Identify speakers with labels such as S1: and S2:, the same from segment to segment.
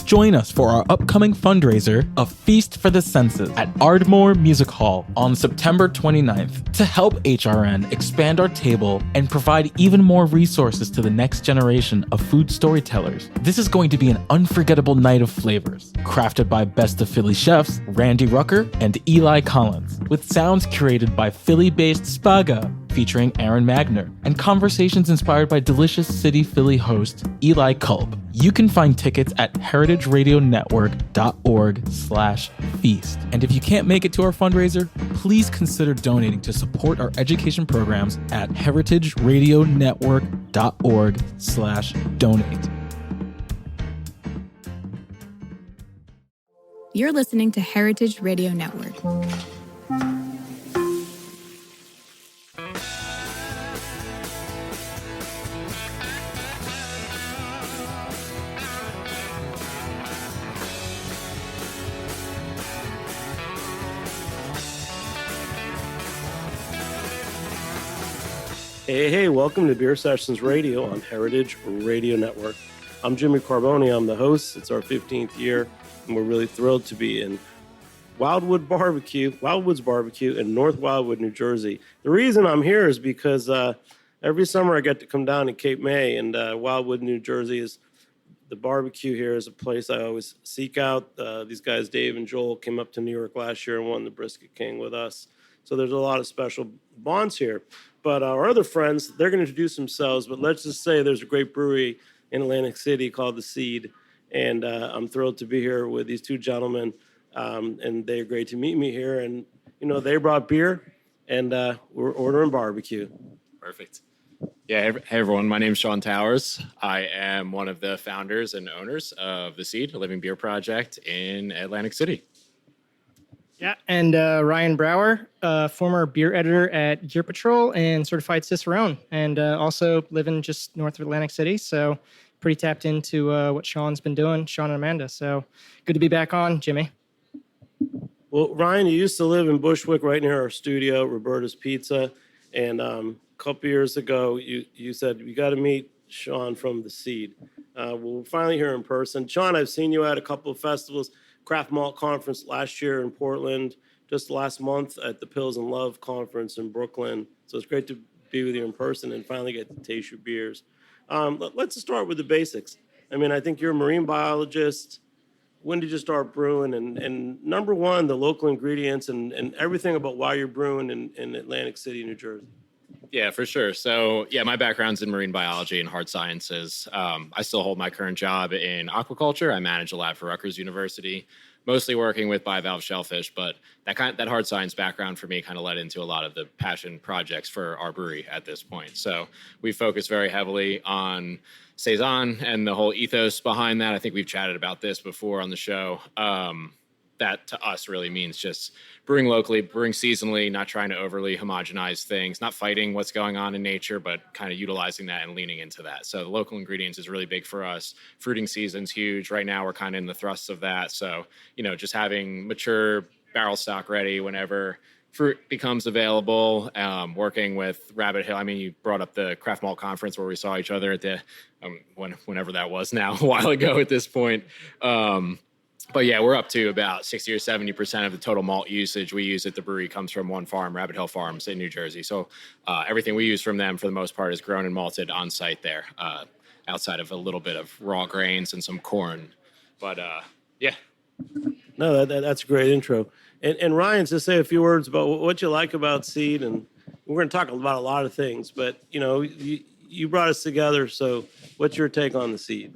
S1: Join us for our upcoming fundraiser, A Feast for the Senses, at Ardmore Music Hall on September 29th to help HRN expand our table and provide even more resources to the next generation of food storytellers. This is going to be an unforgettable night of flavors, crafted by Best of Philly chefs Randy Rucker and Eli Collins, with sounds curated by Philly-based Spaga, featuring Aaron Magner, and conversations inspired by Delicious City Philly host Eli Kulp. You can find tickets at heritageradionetwork.org/feast. And if you can't make it to our fundraiser, please consider donating to support our education programs at heritageradionetwork.org/donate.
S2: You're listening to Heritage Radio Network.
S3: Hey, welcome to Beer Sessions Radio on Heritage Radio Network. I'm Jimmy Carboni, I'm the host. It's our 15th year, and we're really thrilled to be in Wildwoods Barbecue in North Wildwood, New Jersey. The reason I'm here is because every summer I get to come down to Cape May, and Wildwood, New Jersey is the barbecue here is a place I always seek out. These guys, Dave and Joel, came up to New York last year and won the Brisket King with us. So there's a lot of special bonds here. But our other friends, they're going to introduce themselves. But let's just say there's a great brewery in Atlantic City called The Seed. And I'm thrilled to be here with these two gentlemen. And they're great to meet me here. And, you know, they brought beer, and we're ordering barbecue.
S4: Perfect. Yeah, hey everyone. My name is Sean Towers. I am one of the founders and owners of The Seed, a living beer project in Atlantic City.
S5: Yeah, and Ryan Brower, former beer editor at Gear Patrol and certified Cicerone, and also living just north of Atlantic City. So pretty tapped into what Sean's been doing, Sean and Amanda. So good to be back on, Jimmy.
S3: Well, Ryan, you used to live in Bushwick right near our studio, Roberta's Pizza. And a couple years ago, you said, you got to meet Sean from The Seed. Well, we're finally here in person. Sean, I've seen you at a couple of festivals. Craft Malt Conference last year in Portland, just last month at the Pills and Love Conference in Brooklyn. So it's great to be with you in person and finally get to taste your beers. Let's start with the basics. I mean, I think you're a marine biologist. When did you start brewing? And number one, the local ingredients and everything about why you're brewing in Atlantic City, New Jersey.
S4: Yeah, for sure. So, yeah, my background's in marine biology and hard sciences. I still hold my current job in aquaculture. I manage a lab for Rutgers University, mostly working with bivalve shellfish. But that hard science background for me kind of led into a lot of the passion projects for our brewery at this point. So we focus very heavily on Saison and the whole ethos behind that. I think we've chatted about this before on the show. That to us really means just brewing locally, brewing seasonally, not trying to overly homogenize things, not fighting what's going on in nature, but kind of utilizing that and leaning into that. So the local ingredients is really big for us. Fruiting season's huge. Right now we're kind of in the thrust of that. So, you know, just having mature barrel stock ready whenever fruit becomes available, working with Rabbit Hill. I mean, you brought up the Craft Malt Conference where we saw each other at the, whenever that was now, a while ago at this point. But yeah, we're up to about 60 or 70% of the total malt usage we use at the brewery comes from one farm, Rabbit Hill Farms in New Jersey. So everything we use from them, for the most part, is grown and malted on site there, outside of a little bit of raw grains and some corn. But yeah.
S3: No, that's a great intro. And Ryan, just say a few words about what you like about Seed. And we're going to talk about a lot of things, but, you know, you brought us together. So what's your take on the Seed?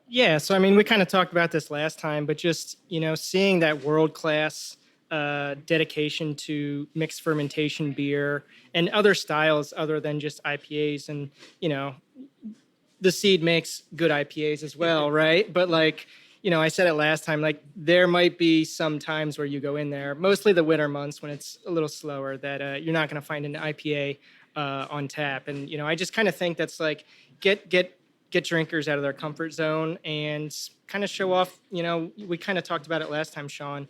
S5: Yeah, so I mean, we kind of talked about this last time, but just, you know, seeing that world-class dedication to mixed fermentation beer and other styles other than just IPAs. And, you know, the Seed makes good IPAs as well, right? But like, you know, I said it last time, like there might be some times where you go in there, mostly the winter months when it's a little slower, that you're not going to find an IPA on tap. And, you know, I just kind of think that's like, get drinkers out of their comfort zone and kind of show off. You know, we kind of talked about it last time, Sean.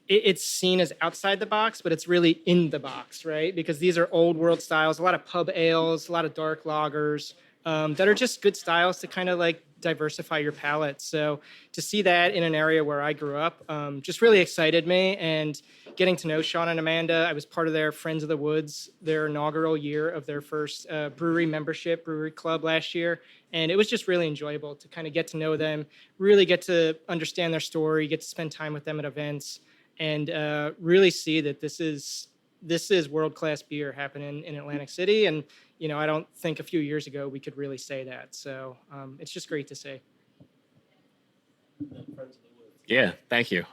S5: It's seen as outside the box, but it's really in the box, right? Because these are old world styles, a lot of pub ales, a lot of dark lagers, that are just good styles to kind of like diversify your palate. So to see that in an area where I grew up just really excited me. And getting to know Sean and Amanda, I was part of their Friends of the Woods, their inaugural year of their first brewery membership, brewery club last year. And it was just really enjoyable to kind of get to know them, really get to understand their story, get to spend time with them at events, and really see that this is world-class beer happening in Atlantic City. And, I don't think a few years ago we could really say that. So it's just great to see.
S4: Yeah, thank you.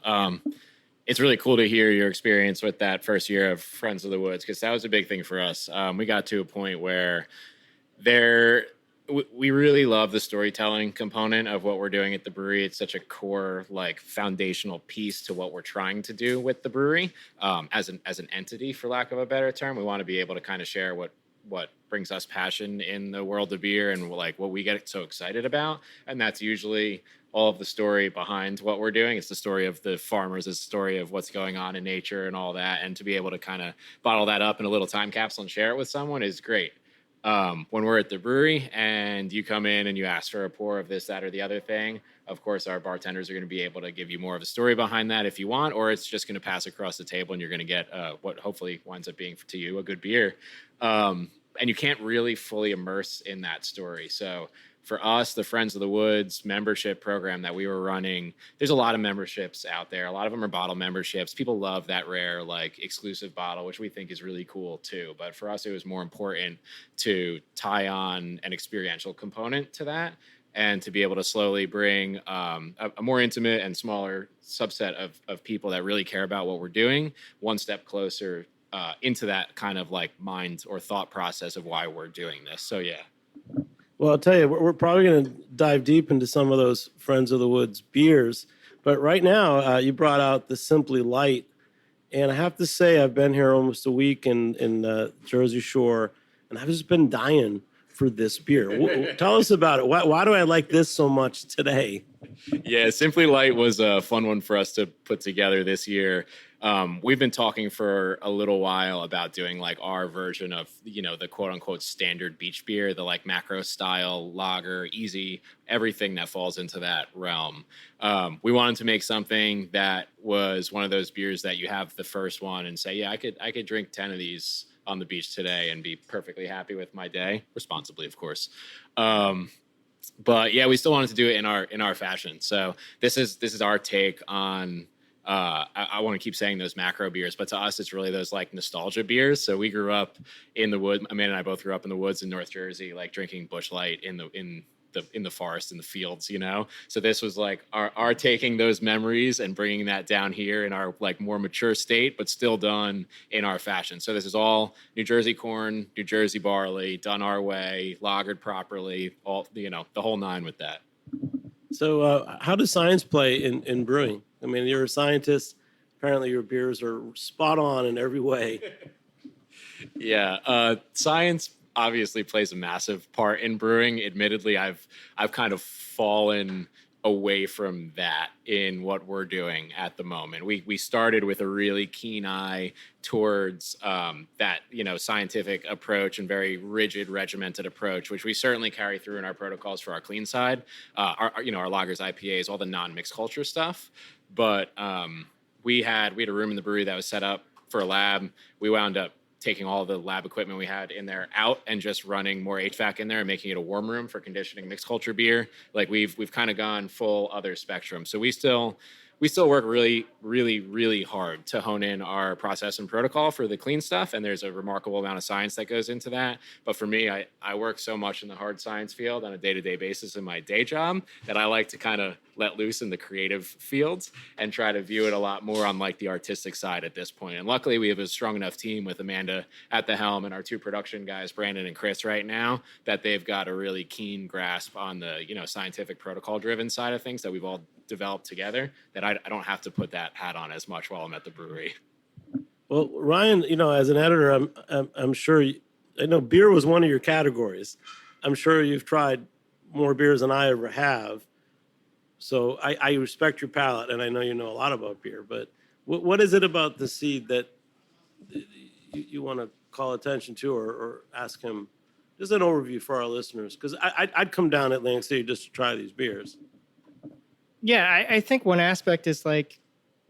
S4: It's really cool to hear your experience with that first year of Friends of the Woods, because that was a big thing for us. We got to a point where we really love the storytelling component of what we're doing at the brewery. It's such a core, like, foundational piece to what we're trying to do with the brewery as an entity, for lack of a better term. We want to be able to kind of share what brings us passion in the world of beer and like what we get so excited about. And that's usually all of the story behind what we're doing. It's the story of the farmers, it's the story of what's going on in nature and all that. And to be able to kind of bottle that up in a little time capsule and share it with someone is great. When we're at the brewery and you come in and you ask for a pour of this, that, or the other thing, of course, our bartenders are going to be able to give you more of a story behind that if you want, or it's just going to pass across the table and you're going to get what hopefully winds up being to you a good beer. And you can't really fully immerse in that story. So for us, the Friends of the Woods membership program that we were running, there's a lot of memberships out there. A lot of them are bottle memberships. People love that rare, like, exclusive bottle, which we think is really cool too. But for us, it was more important to tie on an experiential component to that and to be able to slowly bring a more intimate and smaller subset of people that really care about what we're doing one step closer into that kind of like mind or thought process of why we're doing this. So, yeah.
S3: Well, I'll tell you, we're probably going to dive deep into some of those Friends of the Woods beers. But right now, you brought out the Simply Light. And I have to say, I've been here almost a week in Jersey Shore, and I've just been dying for this beer. Tell us about it. Why do I like this so much today?
S4: Yeah, Simply Light was a fun one for us to put together this year. We've been talking for a little while about doing like our version of, the quote unquote standard beach beer, the like macro style lager, easy, everything that falls into that realm. We wanted to make something that was one of those beers that you have the first one and say, yeah, I could drink 10 of these on the beach today and be perfectly happy with my day, responsibly, of course. But yeah, we still wanted to do it in our fashion. So this is our take on. I want to keep saying those macro beers, but to us, it's really those like nostalgia beers. So we grew up in the woods. Amanda and I both grew up in the woods in North Jersey, like drinking Busch Light in the forest, in the fields, So this was like our taking those memories and bringing that down here in our like more mature state, but still done in our fashion. So this is all New Jersey corn, New Jersey barley, done our way, lagered properly, all, the whole nine with that.
S3: So how does science play in brewing? I mean, you're a scientist. Apparently your beers are spot on in every way.
S4: Yeah. Science obviously plays a massive part in brewing. Admittedly, I've kind of fallen away from that in what we're doing at the moment. We started with a really keen eye towards that, scientific approach and very rigid, regimented approach, which we certainly carry through in our protocols for our clean side, our lagers, IPAs, all the non-mixed culture stuff. But we had a room in the brewery that was set up for a lab. We wound up taking all the lab equipment we had in there out and just running more HVAC in there and making it a warm room for conditioning mixed culture beer. Like we've kind of gone full other spectrum. So we still work really, really, really hard to hone in our process and protocol for the clean stuff. And there's a remarkable amount of science that goes into that. But for me, I work so much in the hard science field on a day-to-day basis in my day job that I like to kind of let loose in the creative fields and try to view it a lot more on like the artistic side at this point. And luckily we have a strong enough team with Amanda at the helm and our two production guys, Brandon and Chris, right now, that they've got a really keen grasp on the, scientific protocol driven side of things that we've all developed together, that I don't have to put that hat on as much while I'm at the brewery.
S3: Well, Ryan, as an editor, I'm sure, I know beer was one of your categories. I'm sure you've tried more beers than I ever have. So I respect your palate, and I know you know a lot about beer, but what is it about the seed that you want to call attention to or ask him Just an overview for our listeners, because I'd come down to Atlantic City just to try these beers.
S5: Yeah, I think one aspect is like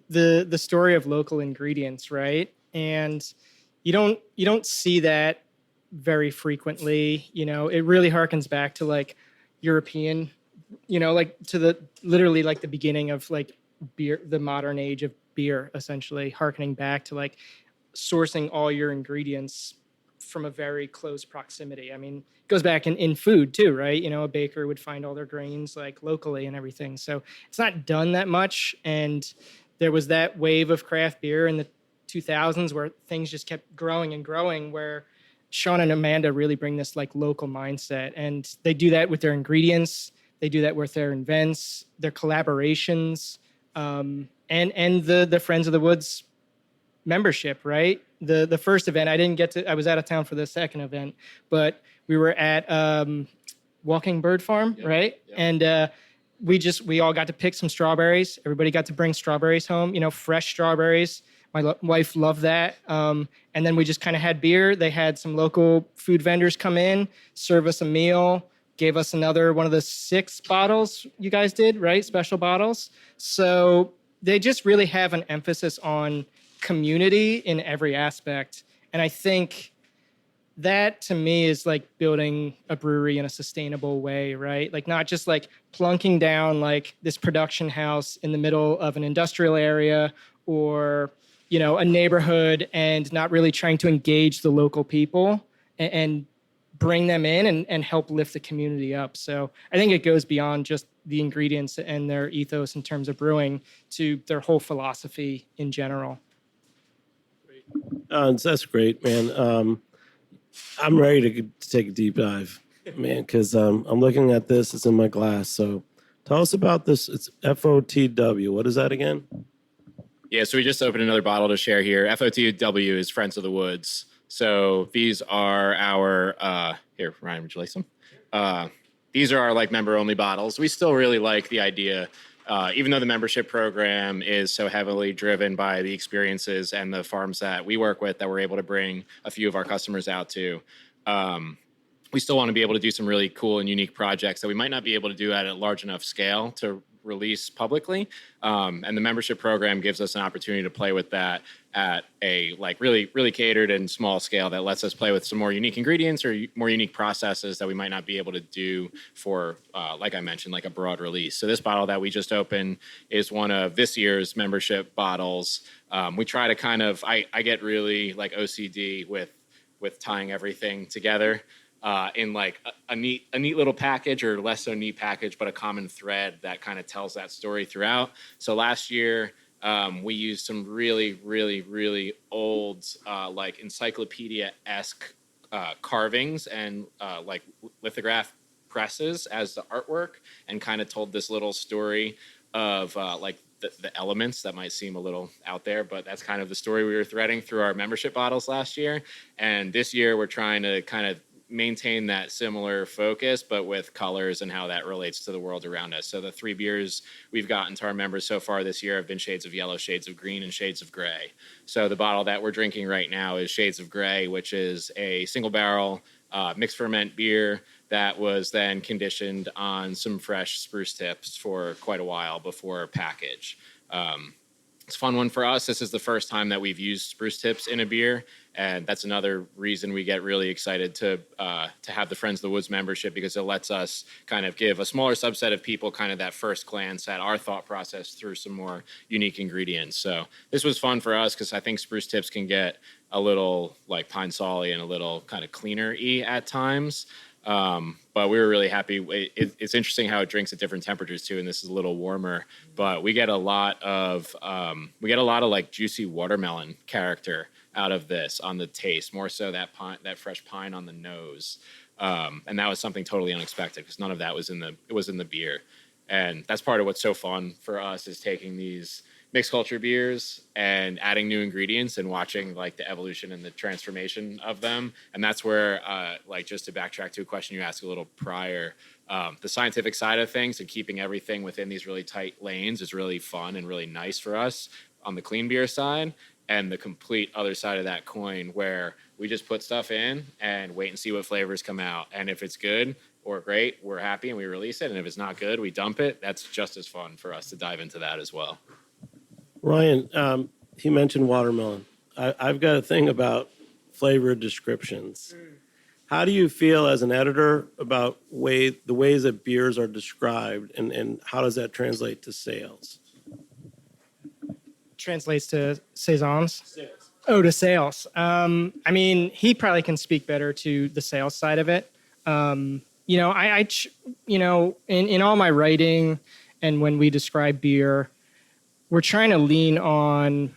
S5: the story of local ingredients, right? And you don't see that very frequently. It really harkens back to like European, like to the literally like the beginning of like beer, the modern age of beer, essentially harkening back to like sourcing all your ingredients from a very close proximity. I mean, it goes back in food too, right? A baker would find all their grains like locally and everything. So it's not done that much. And there was that wave of craft beer in the 2000s where things just kept growing and growing, where Sean and Amanda really bring this like local mindset, and they do that with their ingredients. They do that with their invents, their collaborations, and the Friends of the Woods membership, right? The first event, I was out of town for the second event, but we were at Walking Bird Farm, right? Yep. And we all got to pick some strawberries. Everybody got to bring strawberries home, fresh strawberries. My wife loved that. And then we just kind of had beer. They had some local food vendors come in, serve us a meal, gave us another one of the 6 bottles you guys did, right? Special bottles. So they just really have an emphasis on community in every aspect. And I think that to me is like building a brewery in a sustainable way, right? Like not just like plunking down like this production house in the middle of an industrial area or, a neighborhood, and not really trying to engage the local people and bring them in and help lift the community up. So I think it goes beyond just the ingredients and their ethos in terms of brewing to their whole philosophy in general.
S3: That's great, man. I'm ready to take a deep dive, man, because I'm looking at this. It's in my glass. So tell us about this. It's FOTW. What is that again?
S4: Yeah, so we just opened another bottle to share here. FOTW is Friends of the Woods. So these are our, here, Ryan, would you like some? These are our like member-only bottles. We still really like the idea, even though the membership program is so heavily driven by the experiences and the farms that we work with that we're able to bring a few of our customers out to. We still want to be able to do some really cool and unique projects that we might not be able to do at a large enough scale to release publicly. And the membership program gives us an opportunity to play with that at a like really, really catered and small scale that lets us play with some more unique ingredients or more unique processes that we might not be able to do for, like I mentioned, like a broad release. So this bottle that we just opened is one of this year's membership bottles. We try to kind of, I get really like OCD with tying everything together. In like a neat little package, or less so neat package, but a common thread that kind of tells that story throughout. So last year, we used some really, really, really old, like encyclopedia-esque carvings and like lithograph presses as the artwork, and kind of told this little story of like the elements that might seem a little out there, but that's kind of the story we were threading through our membership bottles last year. And this year, we're trying to kind of maintain that similar focus, but with colors and how that relates to the world around us. So the 3 beers we've gotten to our members so far this year have been shades of yellow, shades of green, and shades of gray. So the bottle that we're drinking right now is shades of gray, which is a single barrel mixed ferment beer that was then conditioned on some fresh spruce tips for quite a while before package. It's a fun one for us. This is the first time that we've used spruce tips in a beer, and that's another reason we get really excited to have the Friends of the Woods membership, because it lets us kind of give a smaller subset of people kind of that first glance at our thought process through some more unique ingredients. So this was fun for us because I think spruce tips can get a little like pine solly and a little kind of cleaner-y at times. But we were really happy. It's interesting how it drinks at different temperatures too, and this is a little warmer. But we get a lot of like juicy watermelon character out of this on the taste, more so that fresh pine on the nose, and that was something totally unexpected because none of that was in the beer, and that's part of what's so fun for us is taking these mixed culture beers and adding new ingredients and watching like the evolution and the transformation of them. And that's where like just to backtrack to a question you asked a little prior, the scientific side of things and keeping everything within these really tight lanes is really fun and really nice for us on the clean beer side. And the complete other side of that coin where We just put stuff in and wait and see what flavors come out. And if it's good or great, we're happy and we release it. And if it's not good, we dump it. That's just as fun for us to dive into that as well.
S3: Ryan, he mentioned watermelon. I've got a thing about flavor descriptions. How do you feel as an editor about the ways that beers are described, and how does that translate to sales?
S5: Translates to saisons. Oh, to sales. I mean, he probably can speak better to the sales side of it. You know, in all my writing and when we describe beer, we're trying to lean on,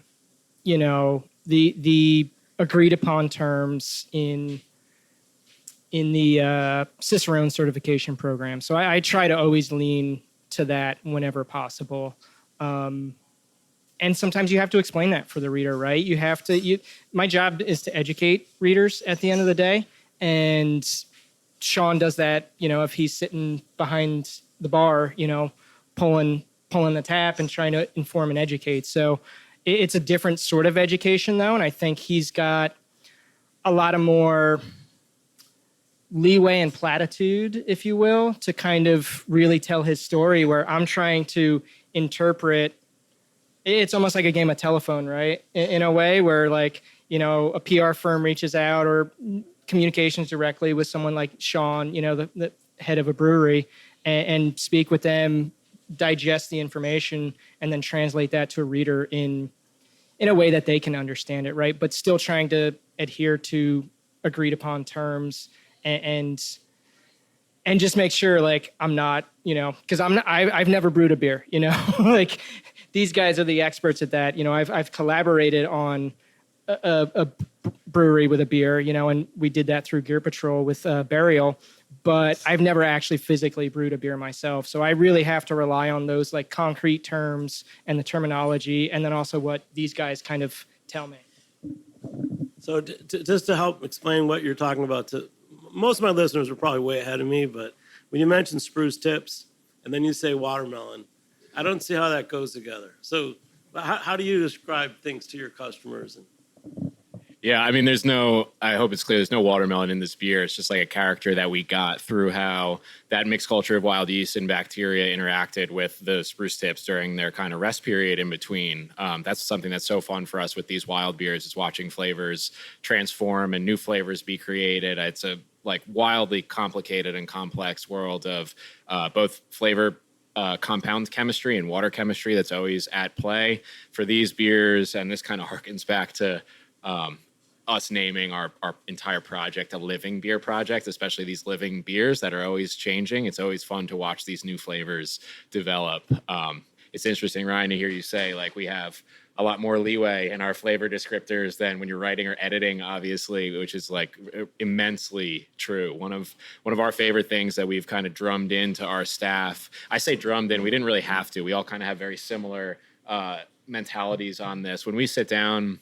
S5: you know, the agreed upon terms in the Cicerone certification program. So I try to always lean to that whenever possible. And sometimes you have to explain that for the reader, right? You have to, my job is to educate readers at the end of the day. And Sean does that, you know, if he's sitting behind the bar, you know, pulling the tap and trying to inform and educate. So it's a different sort of education though. And I think he's got a lot of more leeway and platitude, if you will, to kind of really tell his story, where I'm trying to interpret. It's almost like a game of telephone, right? In a way where, like, you know, a PR firm reaches out or communications directly with someone like Sean, you know, the head of a brewery, and speak with them, digest the information, and then translate that to a reader in a way that they can understand it, right? But still trying to adhere to agreed upon terms and just make sure, like, I'm not, you know, because I've never brewed a beer, you know, like these guys are the experts at that. You know, I've collaborated on a brewery with a beer, you know, and we did that through Gear Patrol with Burial, but I've never actually physically brewed a beer myself. So I really have to rely on those like concrete terms and the terminology, and then also what these guys kind of tell me.
S3: So just to help explain what you're talking about, to most of my listeners are probably way ahead of me, but when you mention spruce tips and then you say watermelon, I don't see how that goes together. So how do you describe things to your customers?
S4: Yeah, I mean, I hope it's clear, there's no watermelon in this beer. It's just like a character that we got through how that mixed culture of wild yeast and bacteria interacted with the spruce tips during their kind of rest period in between. That's something that's so fun for us with these wild beers, is watching flavors transform and new flavors be created. It's a like wildly complicated and complex world of both flavor compound chemistry and water chemistry that's always at play for these beers. And this kind of harkens back to us naming our entire project a living beer project, especially these living beers that are always changing. It's always fun to watch these new flavors develop. It's interesting, Ryan, to hear you say, like, we have a lot more leeway in our flavor descriptors than when you're writing or editing, obviously, which is like immensely true. One of our favorite things that we've kind of drummed into our staff. I say drummed in, we didn't really have to. We all kind of have very similar mentalities on this. When we sit down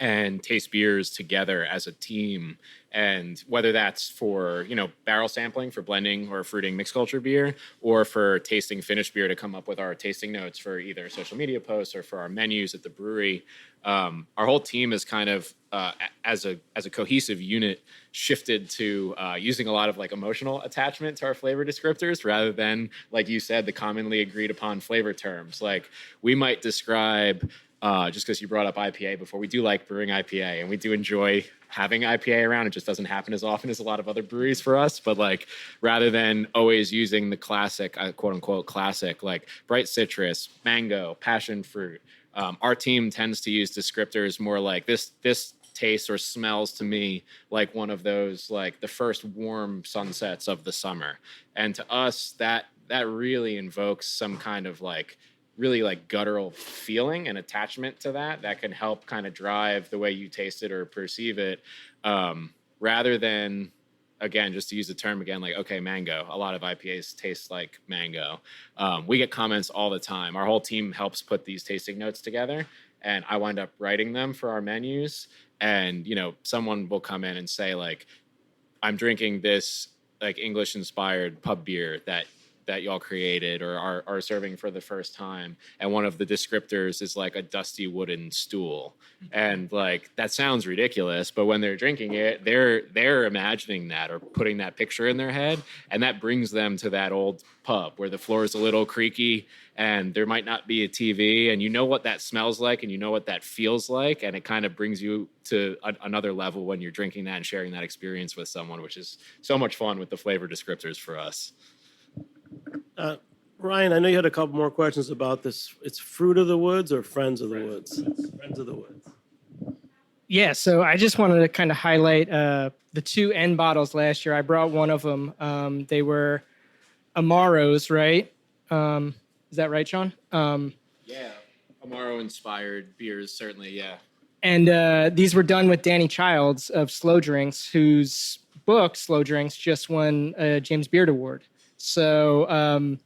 S4: and taste beers together as a team, and whether that's for, you know, barrel sampling for blending or fruiting mixed culture beer, or for tasting finished beer to come up with our tasting notes for either social media posts or for our menus at the brewery, our whole team is kind of as a cohesive unit shifted to using a lot of like emotional attachment to our flavor descriptors rather than, like you said, the commonly agreed upon flavor terms. Like, we might describe, just because you brought up IPA before, we do like brewing IPA and we do enjoy having IPA around. It just doesn't happen as often as a lot of other breweries for us. But like, rather than always using the classic, quote unquote classic, like bright citrus, mango, passion fruit, our team tends to use descriptors more like this tastes or smells to me like one of those, like the first warm sunsets of the summer. And to us, that really invokes some kind of like really like guttural feeling and attachment to that can help kind of drive the way you taste it or perceive it, rather than, again, just to use the term again, like, okay, mango. A lot of IPAs taste like mango. We get comments all the time. Our whole team helps put these tasting notes together, and I wind up writing them for our menus. And, you know, someone will come in and say, like, I'm drinking this like English inspired pub beer that that y'all created or are serving for the first time, and one of the descriptors is like a dusty wooden stool, and like that sounds ridiculous, but when they're drinking it, they're imagining that or putting that picture in their head, and that brings them to that old pub where the floor is a little creaky and there might not be a TV, and you know what that smells like and you know what that feels like, and it kind of brings you to another level when you're drinking that and sharing that experience with someone, which is so much fun with the flavor descriptors for us.
S3: Ryan, I know you had a couple more questions about this. It's Fruit of the Woods or Friends of the Woods? Friends of the Woods.
S5: Yeah, so I just wanted to kind of highlight the two end bottles last year. I brought one of them. They were Amaros, right? Is that right, Sean?
S4: Yeah, Amaro-inspired beers, certainly, yeah.
S5: And these were done with Danny Childs of Slow Drinks, whose book, Slow Drinks, just won a James Beard Award. So,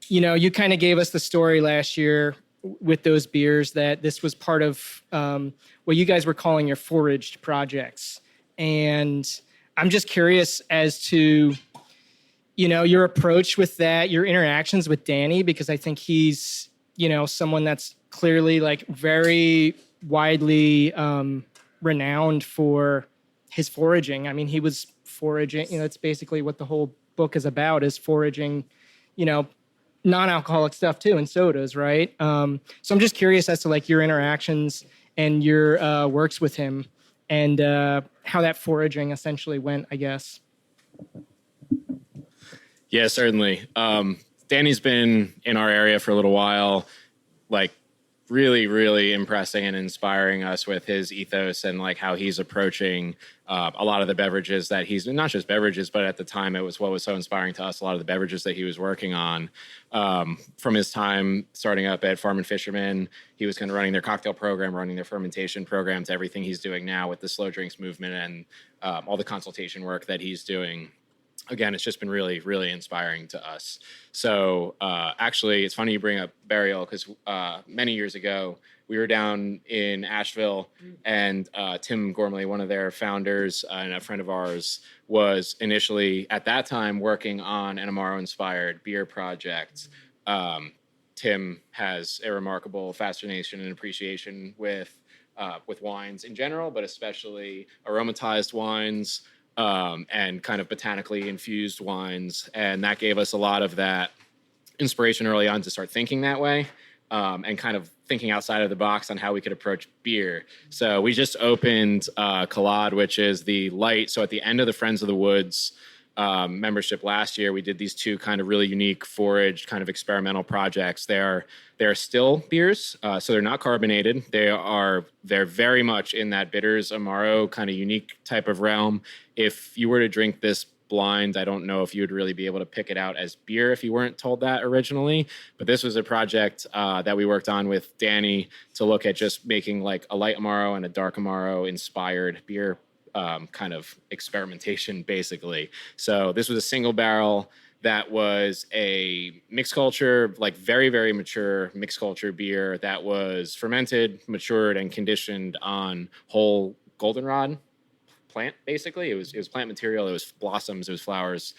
S5: you kind of gave us the story last year with those beers that this was part of what you guys were calling your foraged projects. And I'm just curious as to, your approach with that, your interactions with Danny, because I think he's, someone that's clearly like very widely renowned for his foraging. I mean, he was foraging, that's basically what the whole book is about, is foraging, non-alcoholic stuff too, and sodas, right? So I'm just curious as to like your interactions and your works with him and how that foraging essentially went, I guess.
S4: Yeah, certainly. Danny's been in our area for a little while, like really, really impressing and inspiring us with his ethos and like how he's approaching a lot of the beverages that he's, not just beverages, but at the time it was what was so inspiring to us, a lot of the beverages that he was working on. From his time starting up at Farm and Fisherman, he was kind of running their cocktail program, running their fermentation program, to everything he's doing now with the slow drinks movement and all the consultation work that he's doing. Again, it's just been really, really inspiring to us. So actually, it's funny you bring up Burial, because many years ago, we were down in Asheville, and Tim Gormley, one of their founders and a friend of ours, was initially, at that time, working on an Amaro-inspired beer project. Tim has a remarkable fascination and appreciation with wines in general, but especially aromatized wines, and kind of botanically infused wines. And that gave us a lot of that inspiration early on to start thinking that way, and kind of thinking outside of the box on how we could approach beer. So we just opened Collade, which is the light. So at the end of the Friends of the Woods membership last year, we did these two kind of really unique foraged kind of experimental projects. They're still beers, so they're not carbonated. They're very much in that bitters Amaro kind of unique type of realm. If you were to drink this blind, I don't know if you would really be able to pick it out as beer if you weren't told that originally. But this was a project that we worked on with Danny to look at just making like a light Amaro and a dark Amaro inspired beer kind of experimentation, basically. So this was a single barrel that was a mixed culture, like very, very mature mixed culture beer that was fermented, matured, and conditioned on whole goldenrod plant. Basically, it was plant material. It was blossoms. It was flowers.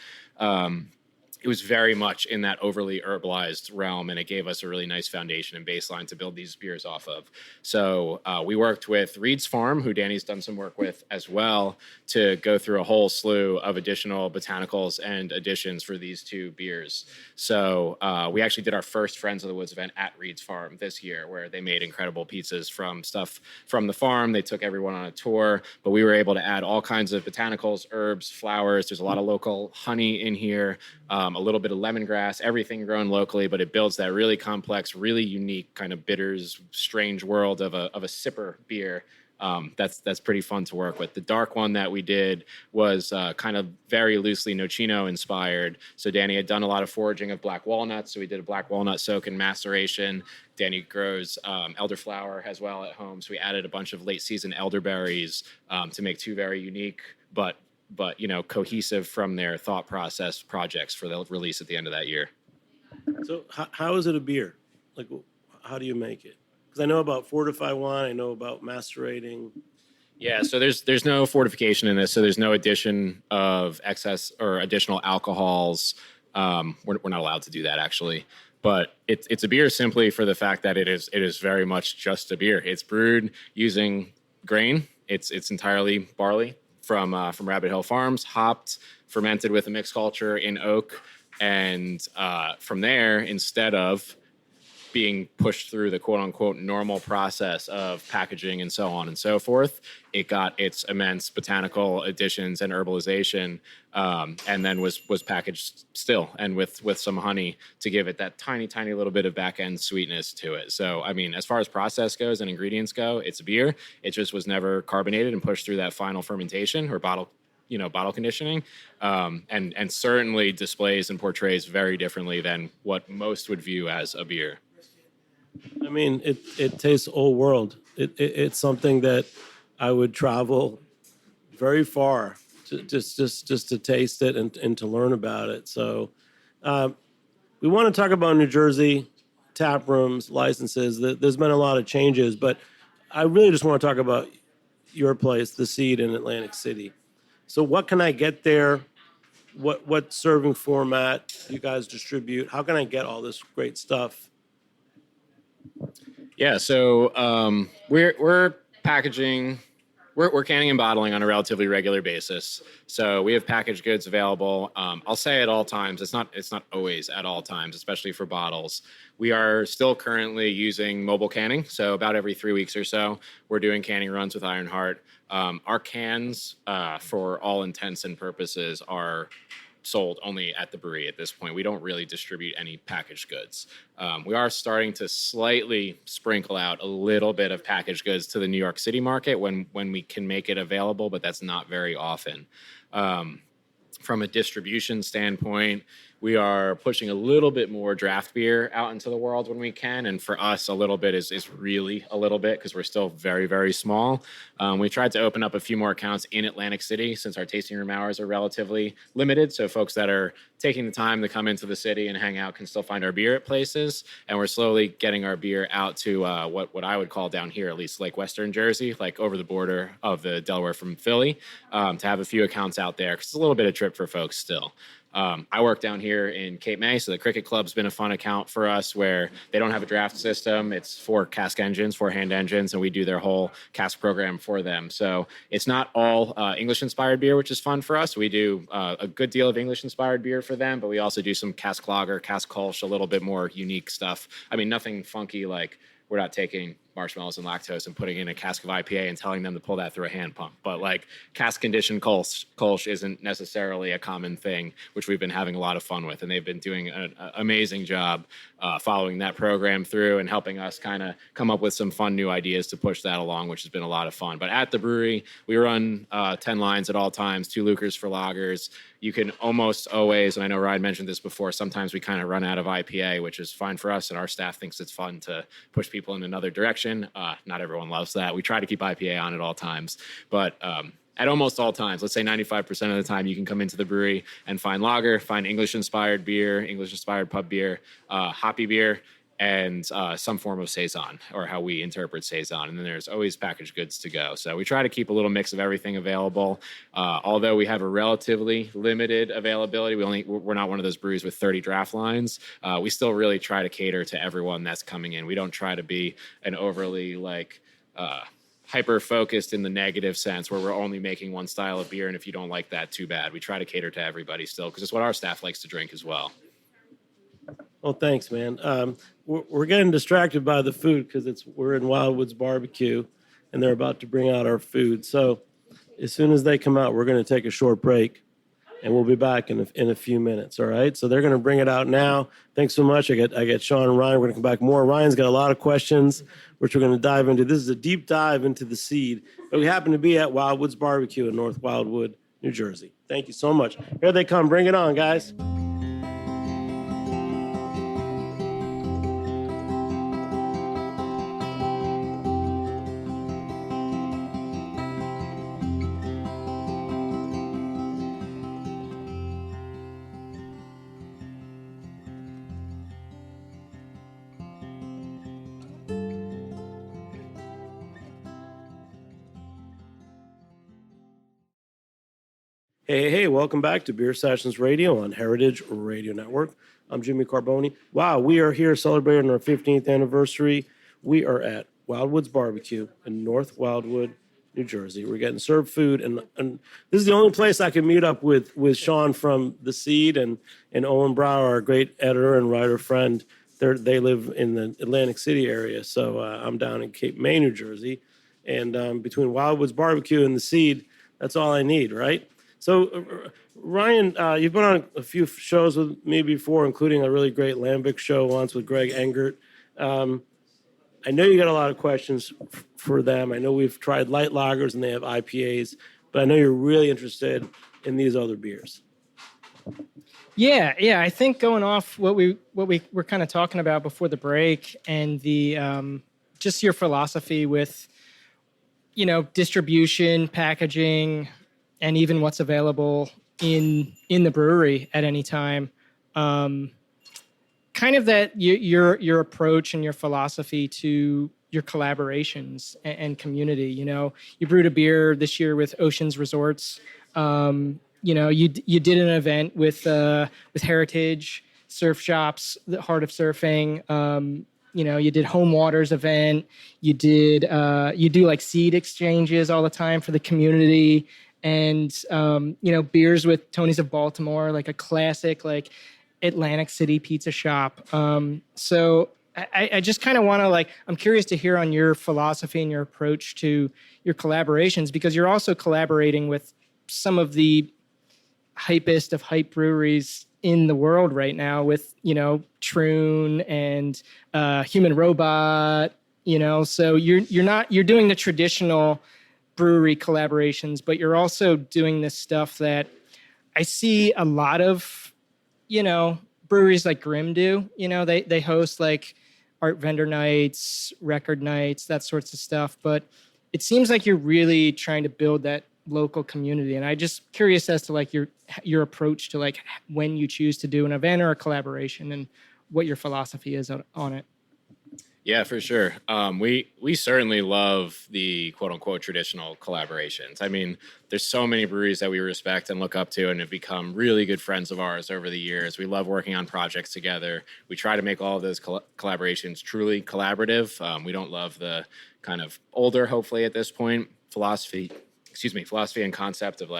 S4: It was very much in that overly herbalized realm, and it gave us a really nice foundation and baseline to build these beers off of. So we worked with Reed's Farm, who Danny's done some work with as well, to go through a whole slew of additional botanicals and additions for these two beers. So we actually did our first Friends of the Woods event at Reed's Farm this year, where they made incredible pizzas from stuff from the farm. They took everyone on a tour, but we were able to add all kinds of botanicals, herbs, flowers. There's a lot of local honey in here. A little bit of lemongrass, everything grown locally, but it builds that really complex, really unique kind of bitters, strange world of a sipper beer. That's pretty fun to work with. The dark one that we did was kind of very loosely Nocino inspired. So Danny had done a lot of foraging of black walnuts, so we did a black walnut soak and maceration. Danny grows elderflower as well at home, so we added a bunch of late season elderberries to make two very unique but cohesive from their thought process projects for the release at the end of that year.
S3: So how is it a beer? Like, how do you make it? Because I know about fortified wine, I know about macerating.
S4: Yeah, so there's no fortification in this, so there's no addition of excess or additional alcohols We're not allowed to do that, actually. But it's a beer simply for the fact that it is very much just a beer. It's brewed using grain. It's entirely barley from Rabbit Hill Farms, hopped, fermented with a mixed culture in oak, and from there, instead of being pushed through the quote unquote normal process of packaging and so on and so forth, it got its immense botanical additions and herbalization, and then was packaged still and with some honey to give it that tiny little bit of back end sweetness to it. So I mean, as far as process goes and ingredients go, it's a beer. It just was never carbonated and pushed through that final fermentation or bottle conditioning, and certainly displays and portrays very differently than what most would view as a beer.
S3: I mean, it tastes old world. It's something that I would travel very far to just to taste it and to learn about it. So we want to talk about New Jersey tap rooms, licenses. There's been a lot of changes, but I really just want to talk about your place, The Seed in Atlantic City. So what can I get there? What serving format you guys distribute? How can I get all this great stuff?
S4: Yeah, so we're packaging, we're canning and bottling on a relatively regular basis. So we have packaged goods available. I'll say at all times. It's not always at all times, especially for bottles. We are still currently using mobile canning. So about every 3 weeks or so, we're doing canning runs with Ironheart. Our cans, for all intents and purposes, are sold only at the brewery at this point. We don't really distribute any packaged goods. We are starting to slightly sprinkle out a little bit of packaged goods to the New York City market when we can make it available, but that's not very often. From a distribution standpoint, we are pushing a little bit more draft beer out into the world when we can. And for us, a little bit is really a little bit because we're still very, very small. We tried to open up a few more accounts in Atlantic City since our tasting room hours are relatively limited. So folks that are taking the time to come into the city and hang out can still find our beer at places. And we're slowly getting our beer out to what I would call down here, at least like Western Jersey, like over the border of the Delaware from Philly, to have a few accounts out there because it's a little bit of trip for folks still. I work down here in Cape May, so the Cricket Club's been a fun account for us where they don't have a draft system. It's 4 cask engines, 4 hand engines, and we do their whole cask program for them. So it's not all English-inspired beer, which is fun for us. We do a good deal of English-inspired beer for them, but we also do some cask lager, cask kolsch, a little bit more unique stuff. I mean, nothing funky like we're not taking marshmallows and lactose and putting in a cask of IPA and telling them to pull that through a hand pump. But like cask conditioned kolsch isn't necessarily a common thing, which we've been having a lot of fun with. And they've been doing an amazing job following that program through and helping us kind of come up with some fun new ideas to push that along, which has been a lot of fun. But at the brewery, we run 10 lines at all times, 2 Lucas for lagers. You can almost always, and I know Ryan mentioned this before, sometimes we kind of run out of IPA, which is fine for us. And our staff thinks it's fun to push people in another direction. Not everyone loves that. We try to keep IPA on at all times, but at almost all times, let's say 95% of the time, you can come into the brewery and find lager, find English-inspired beer, English-inspired pub beer, hoppy beer, and some form of saison, or how we interpret saison. And then there's always packaged goods to go. So we try to keep a little mix of everything available. Although we have a relatively limited availability, we're not one of those breweries with 30 draft lines. We still really try to cater to everyone that's coming in. We don't try to be an overly hyper-focused in the negative sense where we're only making one style of beer, and if you don't like that, too bad. We try to cater to everybody still because it's what our staff likes to drink as well.
S3: Well, thanks, man. We're getting distracted by the food because we're in Wildwoods BBQ, and they're about to bring out our food. So as soon as they come out, we're going to take a short break, and we'll be back in a few minutes. All right. So they're going to bring it out now. Thanks so much. I get Sean and Ryan. We're going to come back more. Ryan's got a lot of questions, which we're going to dive into. This is a deep dive into the seed, but we happen to be at Wildwoods BBQ in North Wildwood, New Jersey. Thank you so much. Here they come. Bring it on, guys. Hey, welcome back to Beer Sessions Radio on Heritage Radio Network. I'm Jimmy Carboni. Wow, we are here celebrating our 15th anniversary. We are at Wildwoods Barbecue in North Wildwood, New Jersey. We're getting served food, and this is the only place I can meet up with Sean from The Seed and Owen Brower, our great editor and writer friend. They live in the Atlantic City area, so I'm down in Cape May, New Jersey. And between Wildwoods Barbecue and The Seed, that's all I need, right? So, Ryan, you've been on a few shows with me before, including a really great Lambic show once with Greg Engert. I know you got a lot of questions for them. I know we've tried light lagers and they have IPAs, but I know you're really interested in these other beers.
S5: Yeah. I think going off what we were kind of talking about before the break, and the just your philosophy with distribution, packaging, and even what's available in the brewery at any time. Kind of that your approach and your philosophy to your collaborations and community. You brewed a beer this year with Oceans Resorts. You did an event with Heritage Surf Shops, the Heart of Surfing. You did Home Waters event. You do like seed exchanges all the time for the community. And, beers with Tony's of Baltimore, like a classic, like Atlantic City pizza shop. So I just kind of want to I'm curious to hear on your philosophy and your approach to your collaborations, because you're also collaborating with some of the hypest of hype breweries in the world right now with, Troon and Human Robot, so you're doing the traditional brewery collaborations, but you're also doing this stuff that I see a lot of, breweries like Grimm do. They host like art vendor nights, record nights, that sorts of stuff. But it seems like you're really trying to build that local community. And I just curious as to your approach to when you choose to do an event or a collaboration and what your philosophy is on it.
S4: Yeah, for sure. We certainly love the quote unquote traditional collaborations. I mean, there's so many breweries that we respect and look up to and have become really good friends of ours over the years. We love working on projects together. We try to make all of those collaborations truly collaborative. We don't love the kind of older, hopefully at this point, philosophy and concept of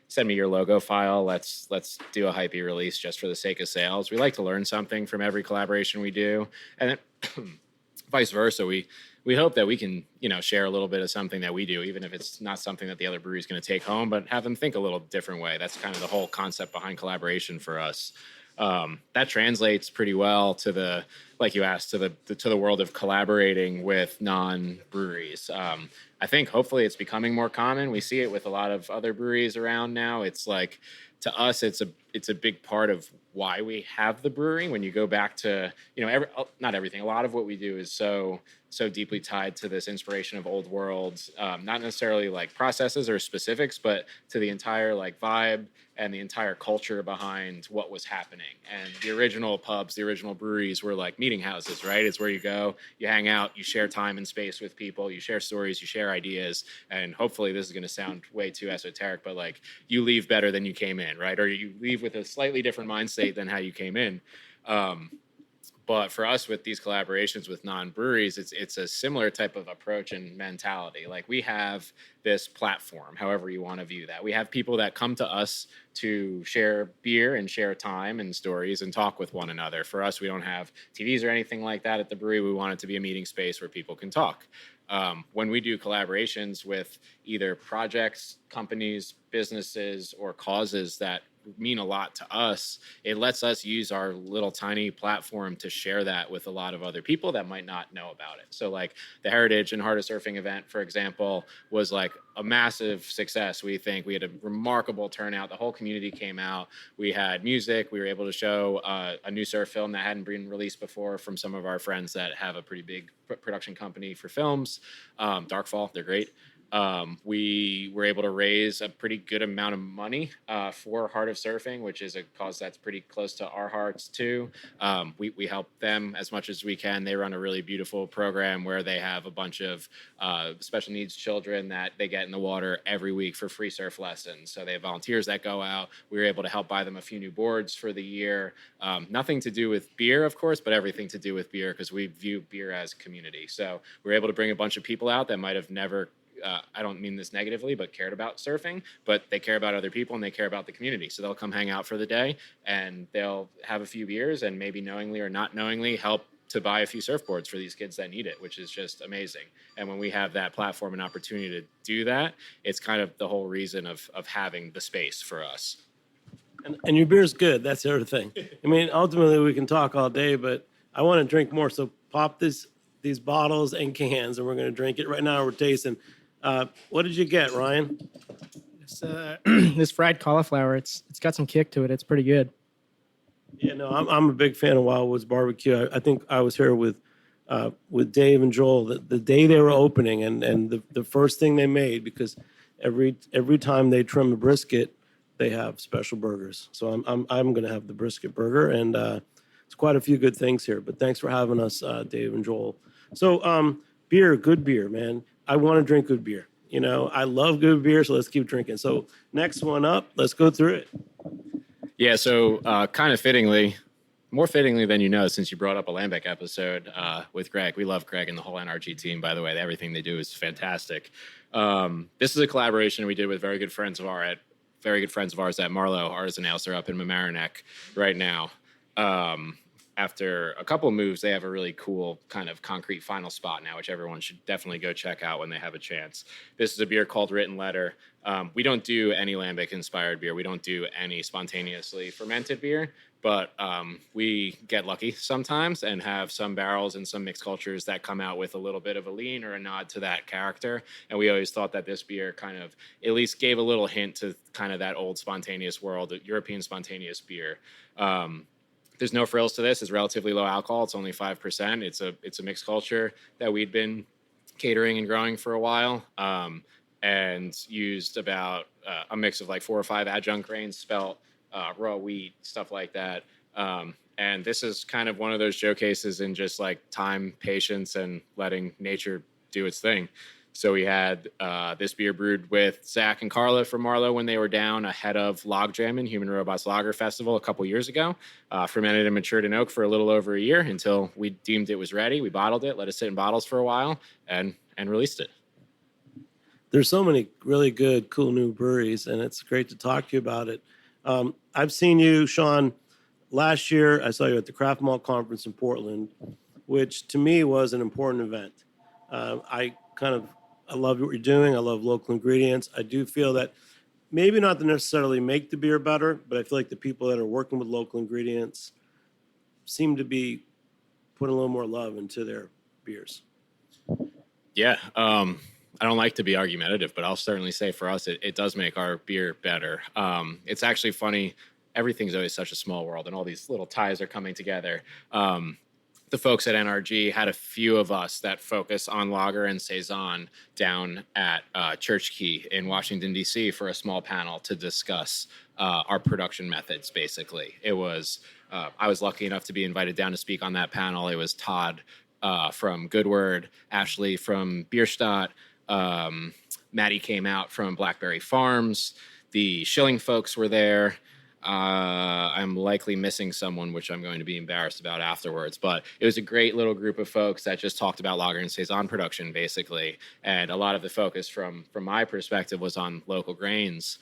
S4: send me your logo file. Let's do a hypey release just for the sake of sales. We like to learn something from every collaboration we do. And then vice versa, we hope that we can, share a little bit of something that we do, even if it's not something that the other brewery is going to take home, but have them think a little different way. That's kind of the whole concept behind collaboration for us. That translates pretty well to the, like you asked, to the world of collaborating with non-breweries. I think hopefully it's becoming more common. We see it with a lot of other breweries around now. It's to us, it's a big part of why we have the brewery. When you go back to, not everything, a lot of what we do is so deeply tied to this inspiration of old worlds, not necessarily processes or specifics, but to the entire vibe and the entire culture behind what was happening. And the original pubs, the original breweries were meeting houses, right? It's where you go, you hang out, you share time and space with people, you share stories, you share ideas. And hopefully this is going to sound way too esoteric, but you leave better than you came in, right? Or you leave with a slightly different mind state than how you came in. But for us with these collaborations with non-breweries, it's a similar type of approach and mentality. We have this platform, however you want to view that. We have people that come to us to share beer and share time and stories and talk with one another. For us, we don't have TVs or anything like that at the brewery. We want it to be a meeting space where people can talk. When we do collaborations with either projects, companies, businesses, or causes that mean a lot to us, it lets us use our little tiny platform to share that with a lot of other people that might not know about it. So the Heritage and Heart of Surfing event, for example, was a massive success. We think we had a remarkable turnout. The whole community came out. We had music. We were able to show a new surf film that hadn't been released before from some of our friends that have a pretty big production company for films. Darkfall, they're great. We were able to raise a pretty good amount of money for Heart of Surfing, which is a cause that's pretty close to our hearts too. We help them as much as we can. They run a really beautiful program where they have a bunch of special needs children that they get in the water every week for free surf lessons. So they have volunteers that go out. We were able to help buy them a few new boards for the year. Nothing to do with beer, of course, but everything to do with beer because we view beer as community. So we were able to bring a bunch of people out that might have never I don't mean this negatively, but cared about surfing, but they care about other people and they care about the community. So they'll come hang out for the day and they'll have a few beers and maybe knowingly or not knowingly help to buy a few surfboards for these kids that need it, which is just amazing. And when we have that platform and opportunity to do that, it's kind of the whole reason of having the space for us.
S3: And your beer's good. That's the other thing. I mean, ultimately we can talk all day, but I want to drink more. So pop these bottles and cans and we're going to drink it. Right now we're tasting. What did you get, Ryan?
S5: This fried cauliflower. It's got some kick to it. It's pretty good.
S3: Yeah, no, I'm a big fan of Wildwoods barbecue. I think I was here with Dave and Joel the day they were opening, and the first thing they made, because every time they trim a brisket, they have special burgers. So I'm going to have the brisket burger, and it's quite a few good things here. But thanks for having us, Dave and Joel. So beer, good beer, man. I want to drink good beer. You know, I love good beer, so let's keep drinking. So next one up, let's go through it.
S4: Yeah, so kind of fittingly, more fittingly than you know, since you brought up a Lambic episode with Greg. We love Greg and the whole NRG team, by the way. Everything they do is fantastic. This is a collaboration we did with very good friends of ours at Marlowe Artisan Ales. They're up in Mamaroneck right now. After a couple of moves, they have a really cool kind of concrete final spot now, which everyone should definitely go check out when they have a chance. This is a beer called Written Letter. We don't do any lambic-inspired beer. We don't do any spontaneously fermented beer, but we get lucky sometimes and have some barrels and some mixed cultures that come out with a little bit of a lean or a nod to that character. And we always thought that this beer kind of at least gave a little hint to kind of that old spontaneous world, European spontaneous beer. There's no frills to this. It's relatively low alcohol. It's only 5%. It's a mixed culture that we'd been catering and growing for a while, and used about a mix of like 4 or 5 adjunct grains, spelt, raw wheat, stuff like that. And this is kind of one of those showcases in just like time, patience, and letting nature do its thing. So we had this beer brewed with Zach and Carla from Marlowe when they were down ahead of Log Jammin', Human Robots Lager Festival a couple years ago. Fermented and matured in oak for a little over a year until we deemed it was ready. We bottled it, let it sit in bottles for a while, and released it.
S3: There's so many really good, cool new breweries, and it's great to talk to you about it. I've seen you, Sean, last year. I saw you at the Craft Malt Conference in Portland, which to me was an important event. I love what you're doing. I love local ingredients. I do feel that maybe not to necessarily make the beer better, but I feel like the people that are working with local ingredients seem to be putting a little more love into their beers.
S4: Yeah. I don't like to be argumentative, but I'll certainly say for us, it does make our beer better. It's actually funny. Everything's always such a small world, and all these little ties are coming together. The folks at NRG had a few of us that focus on lager and saison down at Church Key in Washington, D.C. for a small panel to discuss our production methods, basically. It was, I was lucky enough to be invited down to speak on that panel. It was Todd from Good Word, Ashley from Bierstadt, Maddie came out from Blackberry Farms, the Schilling folks were there. I'm likely missing someone, which I'm going to be embarrassed about afterwards. But it was a great little group of folks that just talked about lager and saison production, basically. And a lot of the focus from my perspective was on local grains.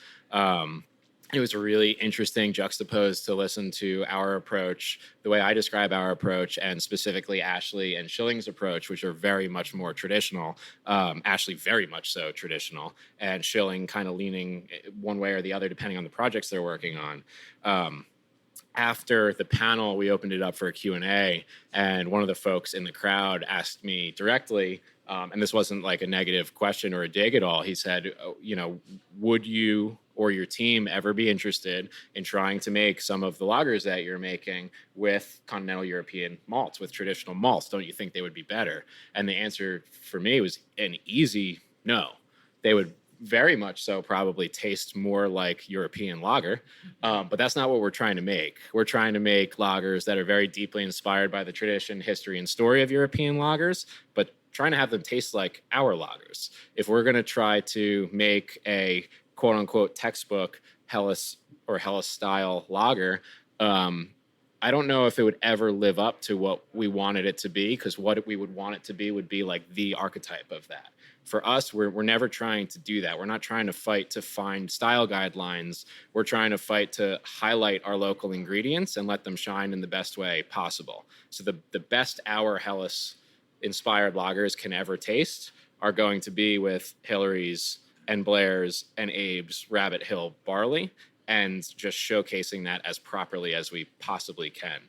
S4: It was really interesting juxtaposed to listen to our approach, the way I describe our approach, and specifically Ashley and Schilling's approach, which are very much more traditional. Ashley very much so traditional, and Schilling kind of leaning one way or the other depending on the projects they're working on. After the panel, we opened it up for a Q&A, and one of the folks in the crowd asked me directly, and this wasn't like a negative question or a dig at all. He said, would you or your team ever be interested in trying to make some of the lagers that you're making with continental European malts, with traditional malts? Don't you think they would be better? And the answer for me was an easy no. they would very much so probably taste more like European lager. But that's not what we're trying to make. We're trying to make lagers that are very deeply inspired by the tradition, history, and story of European lagers, but trying to have them taste like our lagers. If we're going to try to make a quote unquote textbook Helles or Helles style lager, I don't know if it would ever live up to what we wanted it to be, because what we would want it to be would be like the archetype of that. For us, we're never trying to do that. We're not trying to fight to find style guidelines. We're trying to fight to highlight our local ingredients and let them shine in the best way possible. So the best our Helles inspired lagers can ever taste are going to be with Hillary's and Blair's and Abe's Rabbit Hill barley, and just showcasing that as properly as we possibly can.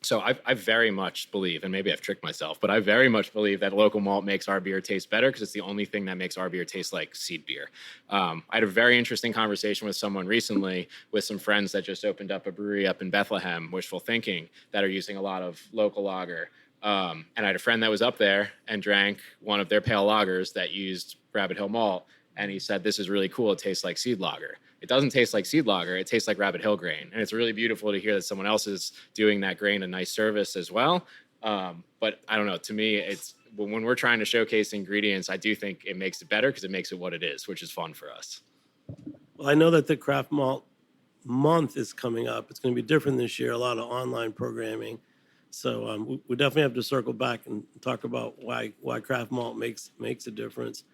S4: So I very much believe, and maybe I've tricked myself, but I very much believe that local malt makes our beer taste better, because it's the only thing that makes our beer taste like seed beer. I had a very interesting conversation with someone recently, with some friends that just opened up a brewery up in Bethlehem, wishful thinking, that are using a lot of local lager. And I had a friend that was up there and drank one of their pale lagers that used Rabbit Hill malt, and he said, "This is really cool. It tastes like seed lager." It doesn't taste like seed lager. It tastes like Rabbit Hill grain. And it's really beautiful to hear that someone else is doing that grain a nice service as well. But I don't know, to me, it's when we're trying to showcase ingredients, I do think it makes it better, because it makes it what it is, which is fun for us.
S3: Well, I know that the Craft Malt Month is coming up. It's going to be different this year, a lot of online programming. So we definitely have to circle back and talk about why Craft Malt makes a difference.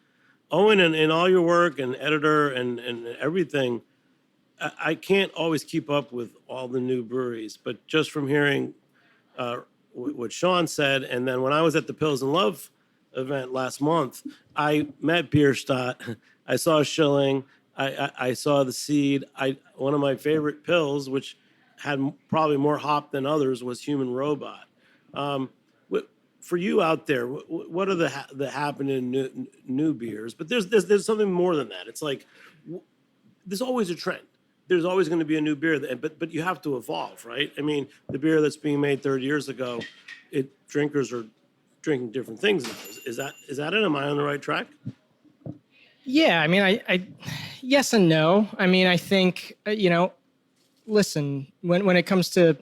S3: Owen, in all your work and editor and everything, I can't always keep up with all the new breweries, but just from hearing what Sean said, and then when I was at the Pills and Love event last month, I met Bierstadt, I saw Schilling, I saw the Seed. One of my favorite pills, which had probably more hop than others, was Human Robot. For you out there, what are the happening new beers? But there's something more than that. It's like there's always a trend. There's always going to be a new beer, but you have to evolve, right? I mean, the beer that's being made 30 years ago, drinkers are drinking different things now. Is that it? Am I on the right track?
S5: Yeah, I mean, I yes and no. I mean, I think listen, when it comes to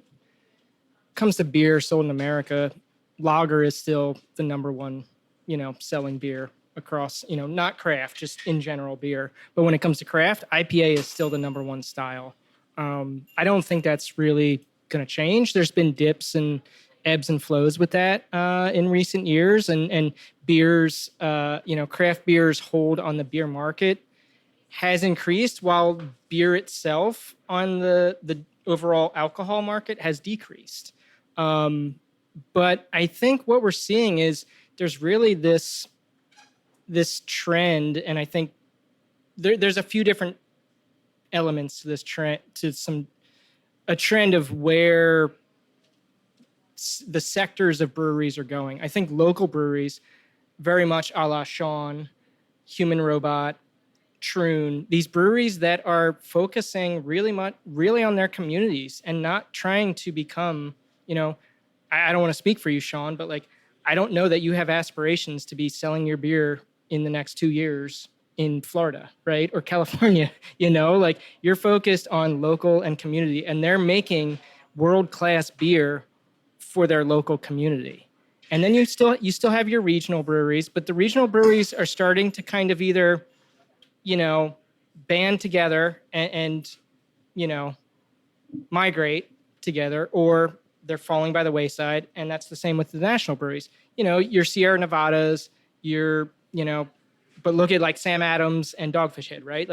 S5: beer sold in America, lager is still the number one, selling beer across, not craft, just in general beer. But when it comes to craft, IPA is still the number one style. I don't think that's really going to change. There's been dips and ebbs and flows with that in recent years, and beers, craft beers hold on the beer market has increased, while beer itself on the overall alcohol market has decreased. But I think what we're seeing is there's really this trend, and I think there's a few different elements to this trend, a trend of where the sectors of breweries are going. I think local breweries, very much a la Sean, Human Robot, Troon, these breweries that are focusing really on their communities and not trying to become, I don't want to speak for you, Sean, but I don't know that you have aspirations to be selling your beer in the next 2 years in Florida, right? Or California, you're focused on local and community, and they're making world-class beer for their local community. And then you still have your regional breweries, but the regional breweries are starting to kind of either, band together and migrate together, or they're falling by the wayside. And that's the same with the national breweries. Your Sierra Nevadas, but look at Sam Adams and Dogfish Head, right?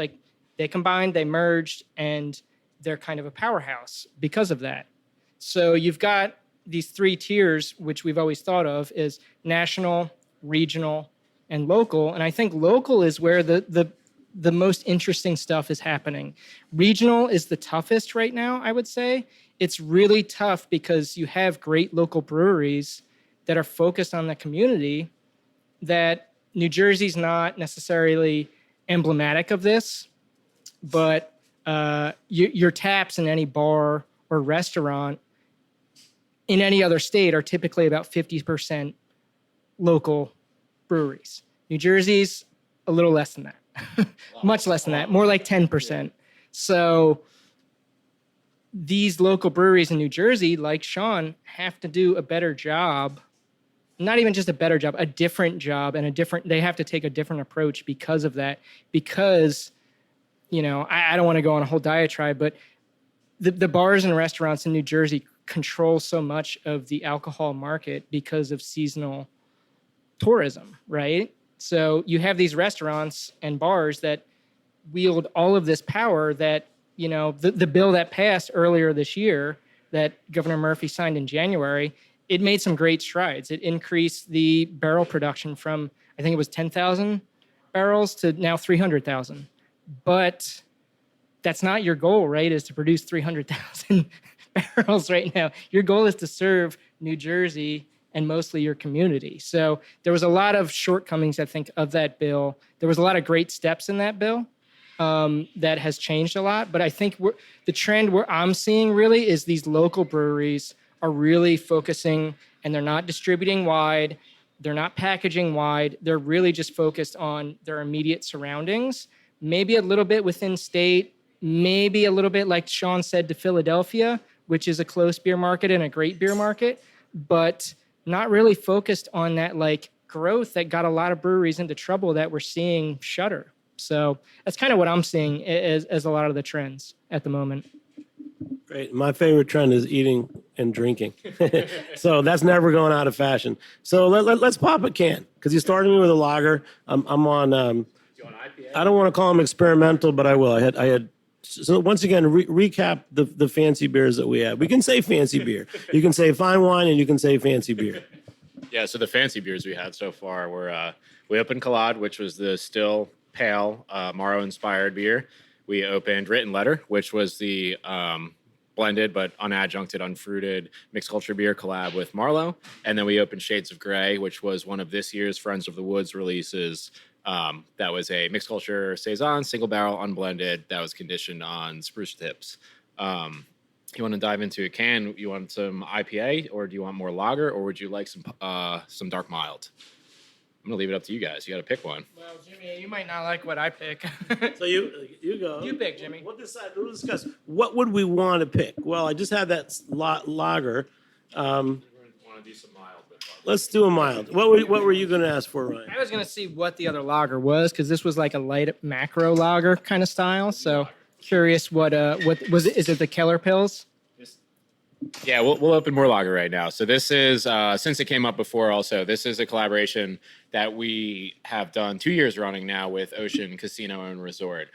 S5: They combined, they merged, and they're kind of a powerhouse because of that. So you've got these three tiers, which we've always thought of as national, regional, and local. And I think local is where the most interesting stuff is happening. Regional is the toughest right now, I would say. It's really tough because you have great local breweries that are focused on the community, that New Jersey's not necessarily emblematic of this, but your taps in any bar or restaurant in any other state are typically about 50% local breweries. New Jersey's a little less than that, much less than that, more like 10%. So these local breweries in New Jersey, like Sean, have to do a better job. Not even just a better job, a different job, and they have to take a different approach because of that. Because, I don't want to go on a whole diatribe, but the bars and restaurants in New Jersey control so much of the alcohol market because of seasonal tourism, right? So you have these restaurants and bars that wield all of this power that, the bill that passed earlier this year that Governor Murphy signed in January, it made some great strides. It increased the barrel production from, I think it was 10,000 barrels to now 300,000. But that's not your goal, right? Is to produce 300,000 barrels right now. Your goal is to serve New Jersey and mostly your community. So there was a lot of shortcomings, I think, of that bill. There was a lot of great steps in that bill that has changed a lot. But I think the trend where I'm seeing really is these local breweries are really focusing, and they're not distributing wide. They're not packaging wide. They're really just focused on their immediate surroundings, maybe a little bit within state, maybe a little bit, like Sean said, to Philadelphia, which is a close beer market and a great beer market, but not really focused on that like growth that got a lot of breweries into trouble that we're seeing shutter. So that's kind of what I'm seeing as a lot of the trends at the moment.
S3: Great. My favorite trend is eating and drinking. So that's never going out of fashion. So let's pop a can, because you started me with a lager. I'm on, I don't want to call them experimental, but I will. I had so once again, recap the fancy beers that we have. We can say fancy beer. You can say fine wine, and you can say fancy beer.
S4: Yeah, so the fancy beers we had so far were, we opened Collade, which was the still pale Morrow-inspired beer. We opened Written Letter, which was the blended but unadjuncted, unfruited mixed culture beer collab with Marlowe. And then we opened Shades of Grey, which was one of this year's Friends of the Woods releases. That was a mixed culture saison, single barrel, unblended, that was conditioned on spruce tips. You want to dive into a can? You want some IPA, or do you want more lager, or would you like some dark mild? I'm gonna leave it up to you guys. You got to pick one.
S5: Well, Jimmy, you might not like what I pick.
S3: So you go.
S5: You pick, Jimmy.
S3: We'll discuss. What would we want to pick? Well, I just had that lager.
S4: We're gonna want to do some mild.
S3: Let's do a mild. What were you going to ask for, Ryan?
S5: I was going to see what the other lager was, because this was like a light macro lager kind of style. So curious what was it? Is it the Keller Pills?
S4: Yeah, we'll open more lager right now. So this is, since it came up before also, this is a collaboration that we have done 2 years running now with Ocean Casino and Resort.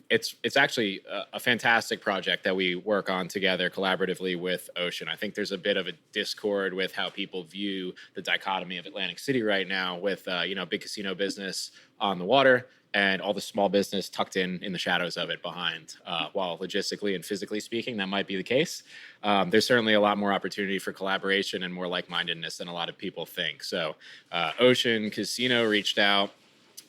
S4: It's actually a fantastic project that we work on together collaboratively with Ocean. I think there's a bit of a discord with how people view the dichotomy of Atlantic City right now with, big casino business on the water and all the small business tucked in the shadows of it behind. While logistically and physically speaking, that might be the case. There's certainly a lot more opportunity for collaboration and more like-mindedness than a lot of people think. So Ocean Casino reached out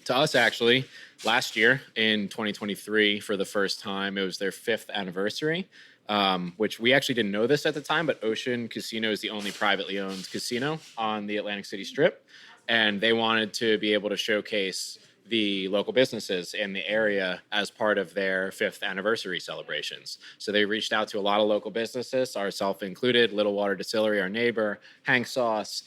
S4: to us actually last year in 2023 for the first time. It was their 5th anniversary, which we actually didn't know this at the time, but Ocean Casino is the only privately owned casino on the Atlantic City Strip. And they wanted to be able to showcase the local businesses in the area as part of their 5th anniversary celebrations. So they reached out to a lot of local businesses, ourselves included, Little Water Distillery, our neighbor, Hank Sauce,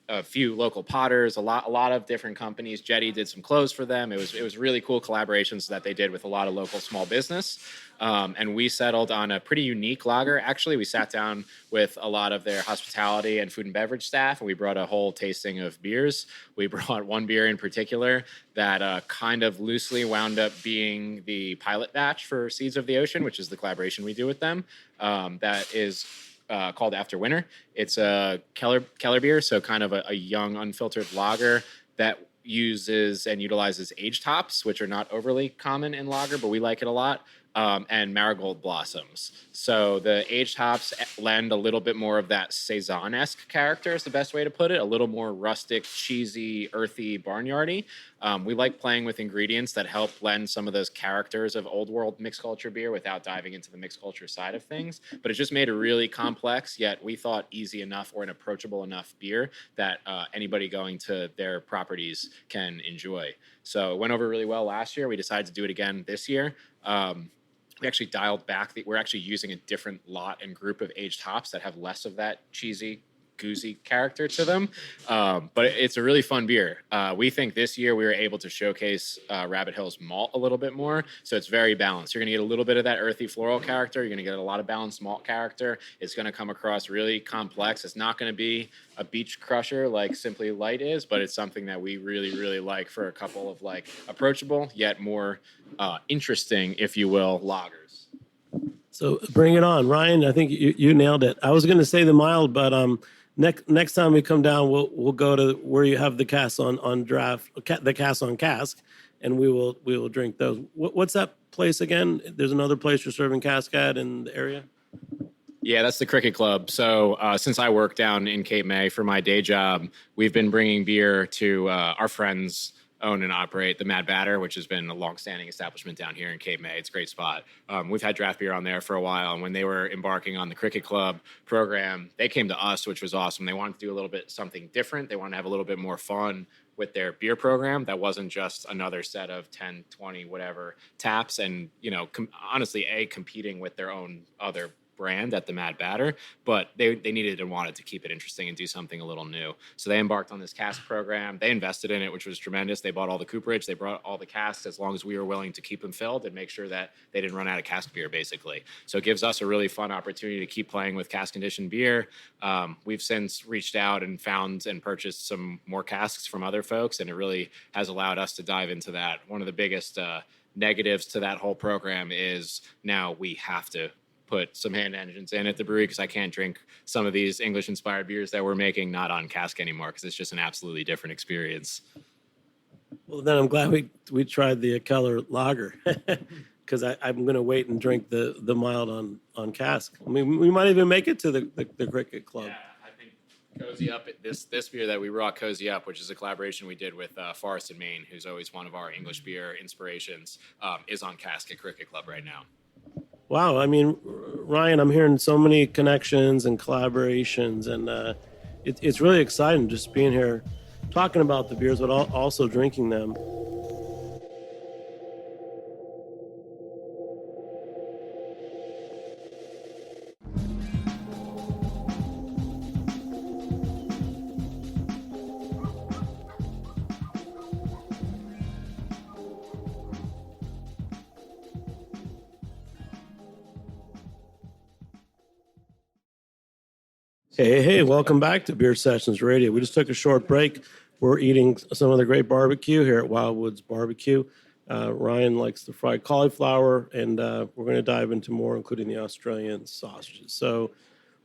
S4: a few local potters, a lot of different companies. Jetty did some clothes for them. It was really cool collaborations that they did with a lot of local small business. And we settled on a pretty unique lager. Actually, we sat down with a lot of their hospitality and food and beverage staff, and we brought a whole tasting of beers. We brought one beer in particular that kind of loosely wound up being the pilot batch for Seeds of the Ocean, which is the collaboration we do with them. That is called After Winter. It's a Keller beer, so kind of a young, unfiltered lager that uses and utilizes aged hops, which are not overly common in lager, but we like it a lot. and marigold blossoms. So the aged hops lend a little bit more of that Saison-esque character is the best way to put it, a little more rustic, cheesy, earthy, barnyardy. We like playing with ingredients that help blend some of those characters of old world mixed culture beer without diving into the mixed culture side of things. But it just made a really complex, yet we thought easy enough or an approachable enough beer that anybody going to their properties can enjoy. So it went over really well last year. We decided to do it again this year. We actually dialed back. We're actually using a different lot and group of aged hops that have less of that cheesy, goozy character to them. But it's a really fun beer. We think this year we were able to showcase Rabbit Hill's malt a little bit more. So it's very balanced. You're going to get a little bit of that earthy floral character. You're going to get a lot of balanced malt character. It's going to come across really complex. It's not going to be a beach crusher like Simply Light is, but it's something that we really, really like for a couple of like approachable yet more interesting, if you will, lagers.
S3: So bring it on, Ryan. I think you nailed it. I was going to say the mild, but next time we come down, we'll go to where you have the cask on draft, the cask on cask, and we will drink those. What's that place again? There's another place you're serving cask at in the area.
S4: Yeah, that's the Cricket Club. So since I work down in Cape May for my day job, we've been bringing beer to our friends own and operate the Mad Batter, which has been a long-standing establishment down here in Cape May. It's a great spot. We've had draft beer on there for a while, and when they were embarking on the Cricket Club program, they came to us, which was awesome. They wanted to do a little bit something different. They wanted to have a little bit more fun with their beer program that wasn't just another set of 10, 20, whatever taps, and honestly, competing with their own other brand at the Mad Batter, but they needed and wanted to keep it interesting and do something a little new. So they embarked on this cask program. They invested in it, which was tremendous. They bought all the cooperage. They brought all the casks as long as we were willing to keep them filled and make sure that they didn't run out of cask beer, basically. So it gives us a really fun opportunity to keep playing with cask conditioned beer. We've since reached out and found and purchased some more casks from other folks, and it really has allowed us to dive into that. One of the biggest negatives to that whole program is now we have to put some hand engines in at the brewery because I can't drink some of these English-inspired beers that we're making not on cask anymore because it's just an absolutely different experience.
S3: Well, then I'm glad we tried the Keller Lager because I'm going to wait and drink the mild on cask. I mean, we might even make it to the Cricket Club.
S4: Yeah, I think Cozy Up, this beer that we brought, Cozy Up, which is a collaboration we did with Forest and Maine, who's always one of our English beer inspirations, is on cask at Cricket Club right now.
S3: Wow. I mean, Ryan, I'm hearing so many connections and collaborations, and it's really exciting just being here talking about the beers, but also drinking them. Hey, welcome back to Beer Sessions Radio. We just took a short break. We're eating some of the great barbecue here at Wildwoods Barbecue. Ryan likes the fried cauliflower, and we're going to dive into more, including the Australian sausages. So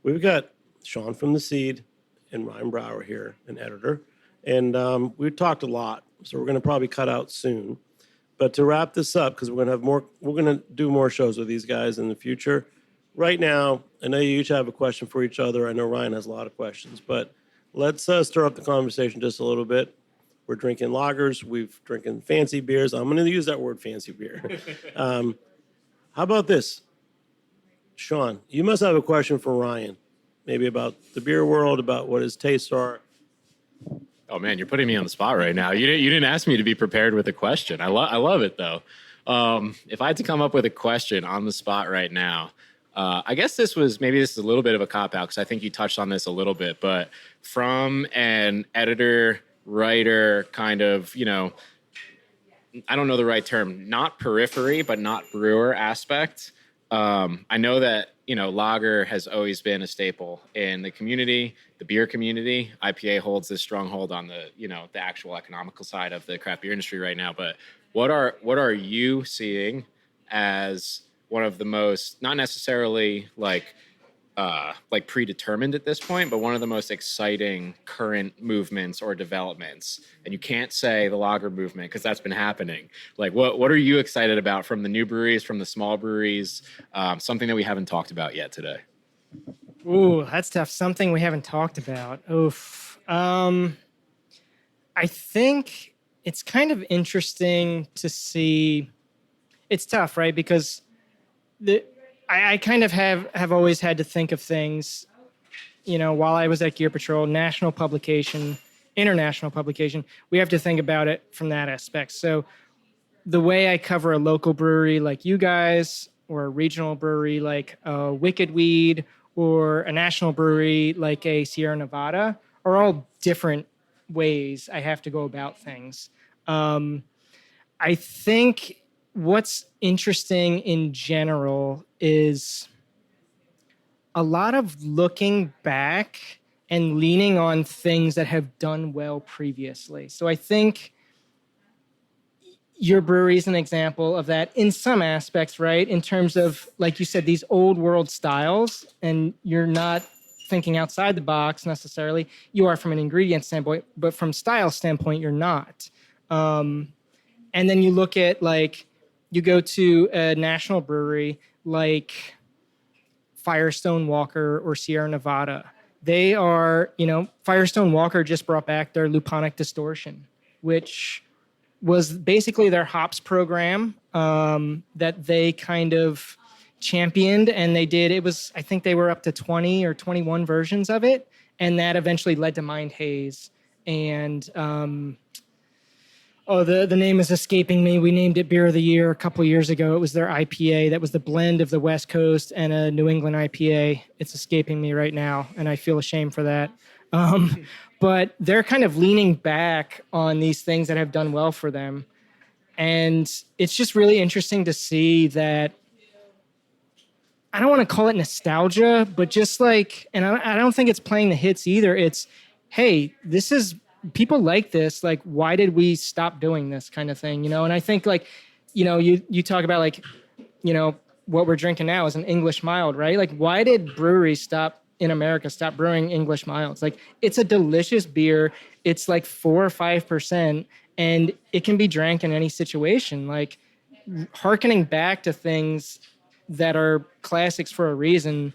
S3: we've got Sean from The Seed and Ryan Brower here, an editor. And we've talked a lot, so we're going to probably cut out soon. But to wrap this up, because we're going to do more shows with these guys in the future. Right now, I know you each have a question for each other. I know Ryan has a lot of questions, but let's stir up the conversation just a little bit. We're drinking lagers. We've drinking fancy beers. I'm going to use that word, fancy beer. How about this? Sean, you must have a question for Ryan, maybe about the beer world, about what his tastes are.
S4: Oh, man, you're putting me on the spot right now. You didn't ask me to be prepared with a question. I love it, though. If I had to come up with a question on the spot right now, I guess this is a little bit of a cop-out because I think you touched on this a little bit, but from an editor, writer, kind of, I don't know the right term, not periphery, but not brewer aspect. I know that, lager has always been a staple in the community, the beer community. IPA holds this stronghold on the actual economical side of the craft beer industry right now. But what are you seeing as one of the most, not necessarily like like predetermined at this point, but one of the most exciting current movements or developments. And you can't say the lager movement because that's been happening. Like, what are you excited about from the new breweries, from the small breweries? Something that we haven't talked about yet today.
S5: Ooh, that's tough. Something we haven't talked about. Oof. I think it's kind of interesting to see. It's tough, right? Because I kind of have always had to think of things, while I was at Gear Patrol, national publication, international publication, we have to think about it from that aspect. So the way I cover a local brewery like you guys, or a regional brewery like Wicked Weed, or a national brewery like a Sierra Nevada, are all different ways I have to go about things. I think what's interesting in general is a lot of looking back and leaning on things that have done well previously. So I think your brewery is an example of that in some aspects, right? In terms of, like you said, these old world styles, and you're not thinking outside the box necessarily. You are from an ingredient standpoint, but from style standpoint, you're not. And then you look at, like, you go to a national brewery like Firestone Walker or Sierra Nevada. They are, Firestone Walker just brought back their Luponic Distortion, which was basically their hops program that they kind of championed, and I think they were up to 20 or 21 versions of it, and that eventually led to Mind Haze. And the name is escaping me. We named it Beer of the Year a couple years ago. It was their IPA. That was the blend of the West Coast and a New England IPA. It's escaping me right now, and I feel ashamed for that. But they're kind of leaning back on these things that have done well for them. And it's just really interesting to see that. I don't want to call it nostalgia, but just like, and I don't think it's playing the hits either. It's, hey, people like this. Like, why did we stop doing this kind of thing? And I think, like, you talk about, like, what we're drinking now is an English mild, right? Like, why did breweries in America stop brewing English milds? Like, it's a delicious beer. It's like 4 or 5%, and it can be drank in any situation. Like, hearkening back to things that are classics for a reason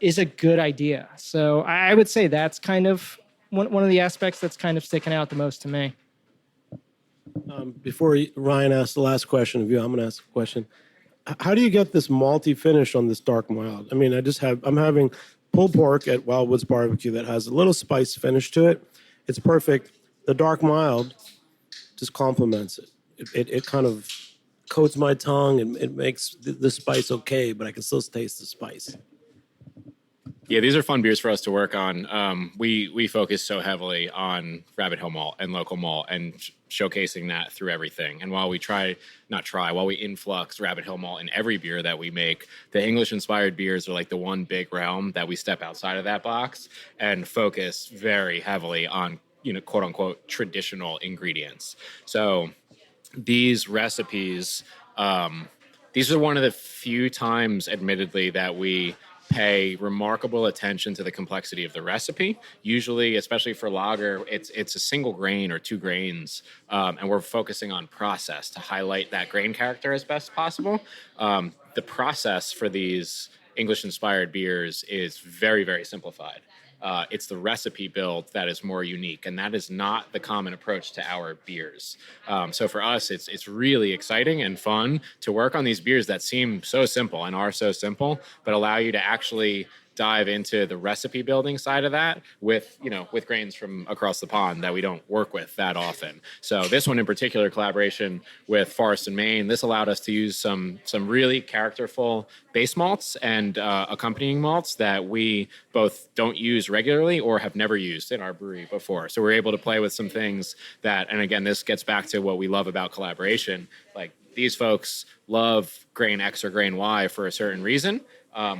S5: is a good idea. So I would say that's kind of one of the aspects that's kind of sticking out the most to me.
S3: Before Ryan asks the last question of you, I'm going to ask a question. How do you get this malty finish on this dark mild? I mean, I'm having pulled pork at Wildwoods barbecue that has a little spice finish to it. It's perfect. The dark mild just complements it. It kind of coats my tongue and it makes the spice okay, but I can still taste the spice.
S4: Yeah, these are fun beers for us to work on. We focus so heavily on Rabbit Hill malt and local malt and showcasing that through everything. And while we influx Rabbit Hill malt in every beer that we make, the English-inspired beers are like the one big realm that we step outside of that box and focus very heavily on, quote unquote, traditional ingredients. So these recipes, these are one of the few times, admittedly, that we pay remarkable attention to the complexity of the recipe. Usually, especially for lager, it's a single grain or 2 grains, and we're focusing on process to highlight that grain character as best possible. The process for these English-inspired beers is very, very simplified. It's the recipe build that is more unique, and that is not the common approach to our beers. So for us, it's really exciting and fun to work on these beers that seem so simple and are so simple, but allow you to actually dive into the recipe building side of that with grains from across the pond that we don't work with that often. So this one in particular, collaboration with Forest and Maine, this allowed us to use some really characterful base malts and accompanying malts that we both don't use regularly or have never used in our brewery before. So we're able to play with some things that, and again, this gets back to what we love about collaboration. Like, these folks love grain X or grain Y for a certain reason.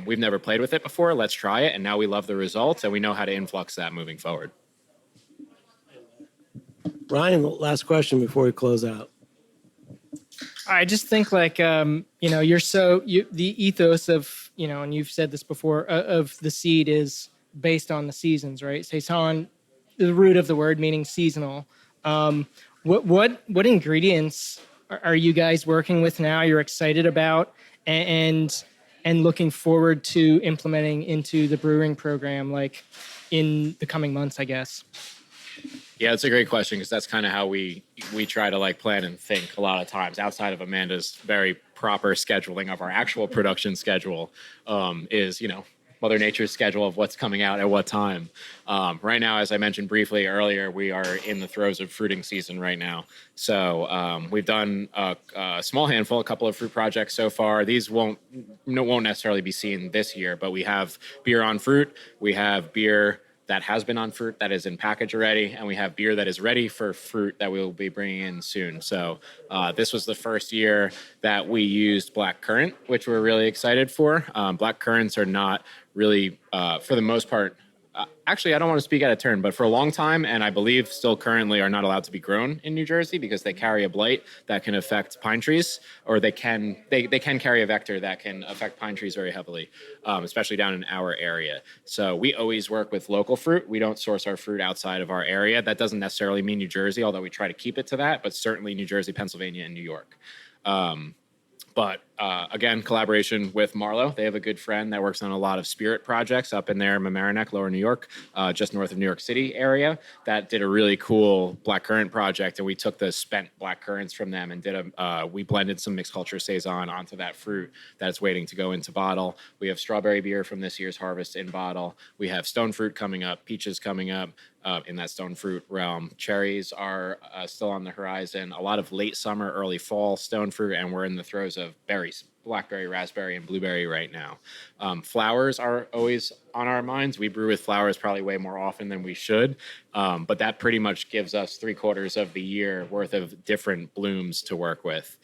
S4: We've never played with it before. Let's try it. And now we love the results and we know how to influx that moving forward.
S3: Ryan, last question before we close out.
S5: I just think, like, the ethos of and you've said this before, of the seed is based on the seasons, right? Saison, the root of the word meaning seasonal. What ingredients are you guys working with now? You're excited about and looking forward to implementing into the brewing program, like in the coming months, I guess.
S4: Yeah, it's a great question because that's kind of how we try to like plan and think a lot of times outside of Amanda's very proper scheduling of our actual production schedule is, Mother Nature's schedule of what's coming out at what time. Right now, as I mentioned briefly earlier, we are in the throes of fruiting season right now. So we've done a small handful, a couple of fruit projects so far. These won't necessarily be seen this year, but we have beer on fruit. We have beer that has been on fruit that is in package already, and we have beer that is ready for fruit that we will be bringing in soon. So this was the first year that we used black currant, which we're really excited for. Black currants are not really, for the most part, actually, I don't want to speak out of turn, but for a long time, and I believe still currently are not allowed to be grown in New Jersey because they carry a blight that can affect pine trees, or they can carry a vector that can affect pine trees very heavily, especially down in our area. So we always work with local fruit. We don't source our fruit outside of our area. That doesn't necessarily mean New Jersey, although we try to keep it to that, but certainly New Jersey, Pennsylvania, and New York. But again, collaboration with Marlowe. They have a good friend that works on a lot of spirit projects up in there, Mamaroneck, Lower New York, just north of New York City area, that did a really cool black currant project. And we took the spent black currants from them and we blended some mixed culture Saison onto that fruit that's waiting to go into bottle. We have strawberry beer from this year's harvest in bottle. We have stone fruit coming up, peaches coming up. In that stone fruit realm. Cherries are still on the horizon. A lot of late summer, early fall stone fruit, and we're in the throes of berries, blackberry, raspberry, and blueberry right now. Flowers are always on our minds. We brew with flowers probably way more often than we should, but that pretty much gives us 3/4 of the year worth of different blooms to work with.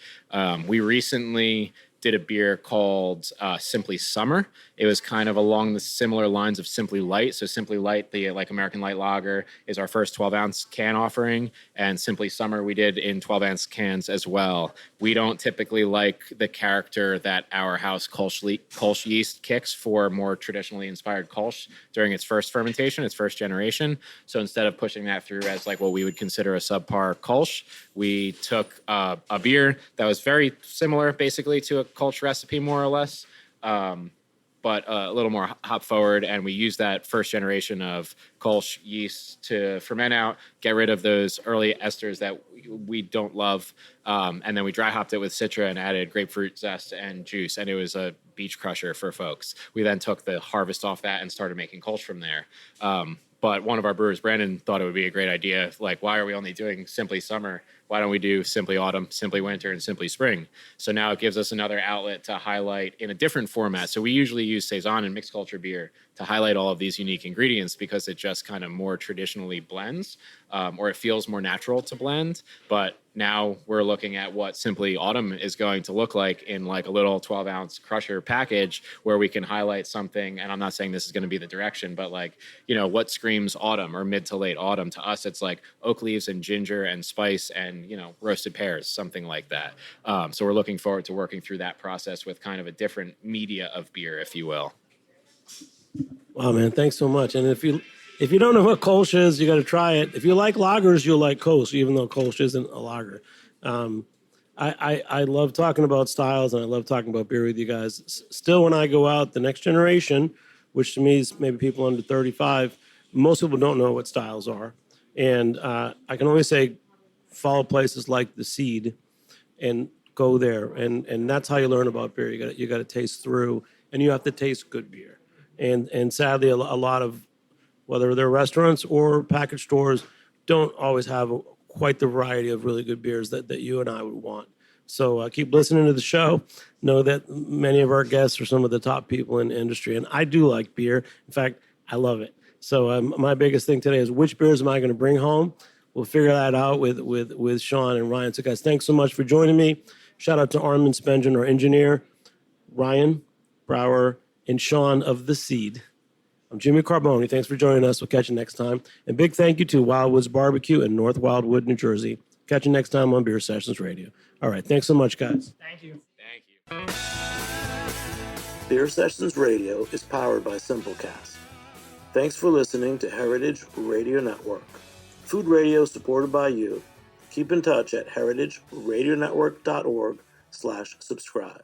S4: We recently did a beer called Simply Summer. It was kind of along the similar lines of Simply Light. So Simply Light, the like American Light Lager, is our first 12-ounce can offering, and Simply Summer we did in 12-ounce cans as well. We don't typically like the character that our house Kolsch yeast kicks for more traditionally inspired Kolsch during its first fermentation, its first generation. So instead of pushing that through as like what we would consider a subpar Kolsch, we took a beer that was very similar basically to a Kolsch recipe more or less, but a little more hop forward, and we used that first generation of Kolsch yeast to ferment out, get rid of those early esters that we don't love, and then we dry hopped it with Citra and added grapefruit zest and juice, and it was a beach crusher for folks. We then took the harvest off that and started making Kolsch from there. But one of our brewers, Brandon, thought it would be a great idea. Like, why are we only doing Simply Summer? Why don't we do Simply Autumn, Simply Winter, and Simply Spring? So now it gives us another outlet to highlight in a different format. So we usually use Saison and mixed culture beer to highlight all of these unique ingredients because it just kind of more traditionally blends, or it feels more natural to blend. But now we're looking at what Simply Autumn is going to look like in like a little 12-ounce crusher package where we can highlight something. And I'm not saying this is going to be the direction, but like, what screams autumn or mid to late autumn? To us, it's like oak leaves and ginger and spice and, roasted pears, something like that. So we're looking forward to working through that process with kind of a different media of beer, if you will.
S3: Wow, man, thanks so much. And if you don't know what Kolsch is, you got to try it. If you like lagers, you'll like Kolsch, even though Kolsch isn't a lager. I love talking about styles, and I love talking about beer with you guys. Still, when I go out, the next generation, which to me is maybe people under 35, most people don't know what styles are. And I can only say follow places like The Seed and go there. And that's how you learn about beer. You got to taste through, and you have to taste good beer. And sadly, a lot of, whether they're restaurants or package stores, don't always have quite the variety of really good beers that you and I would want. So keep listening to the show. Know that many of our guests are some of the top people in the industry, and I do like beer. In fact, I love it. So my biggest thing today is which beers am I going to bring home? We'll figure that out with Sean and Ryan. So guys, thanks so much for joining me. Shout out to Armin Spengen, our engineer, Ryan Brower, and Sean of The Seed. I'm Jimmy Carboni. Thanks for joining us. We'll catch you next time. And big thank you to Wildwoods Barbecue in North Wildwood, New Jersey. Catch you next time on Beer Sessions Radio. All right. Thanks so much, guys.
S5: Thank you.
S4: Thank you.
S3: Beer Sessions Radio is powered by Simplecast. Thanks for listening to Heritage Radio Network. Food radio supported by you. Keep in touch at heritageradionetwork.org/subscribe.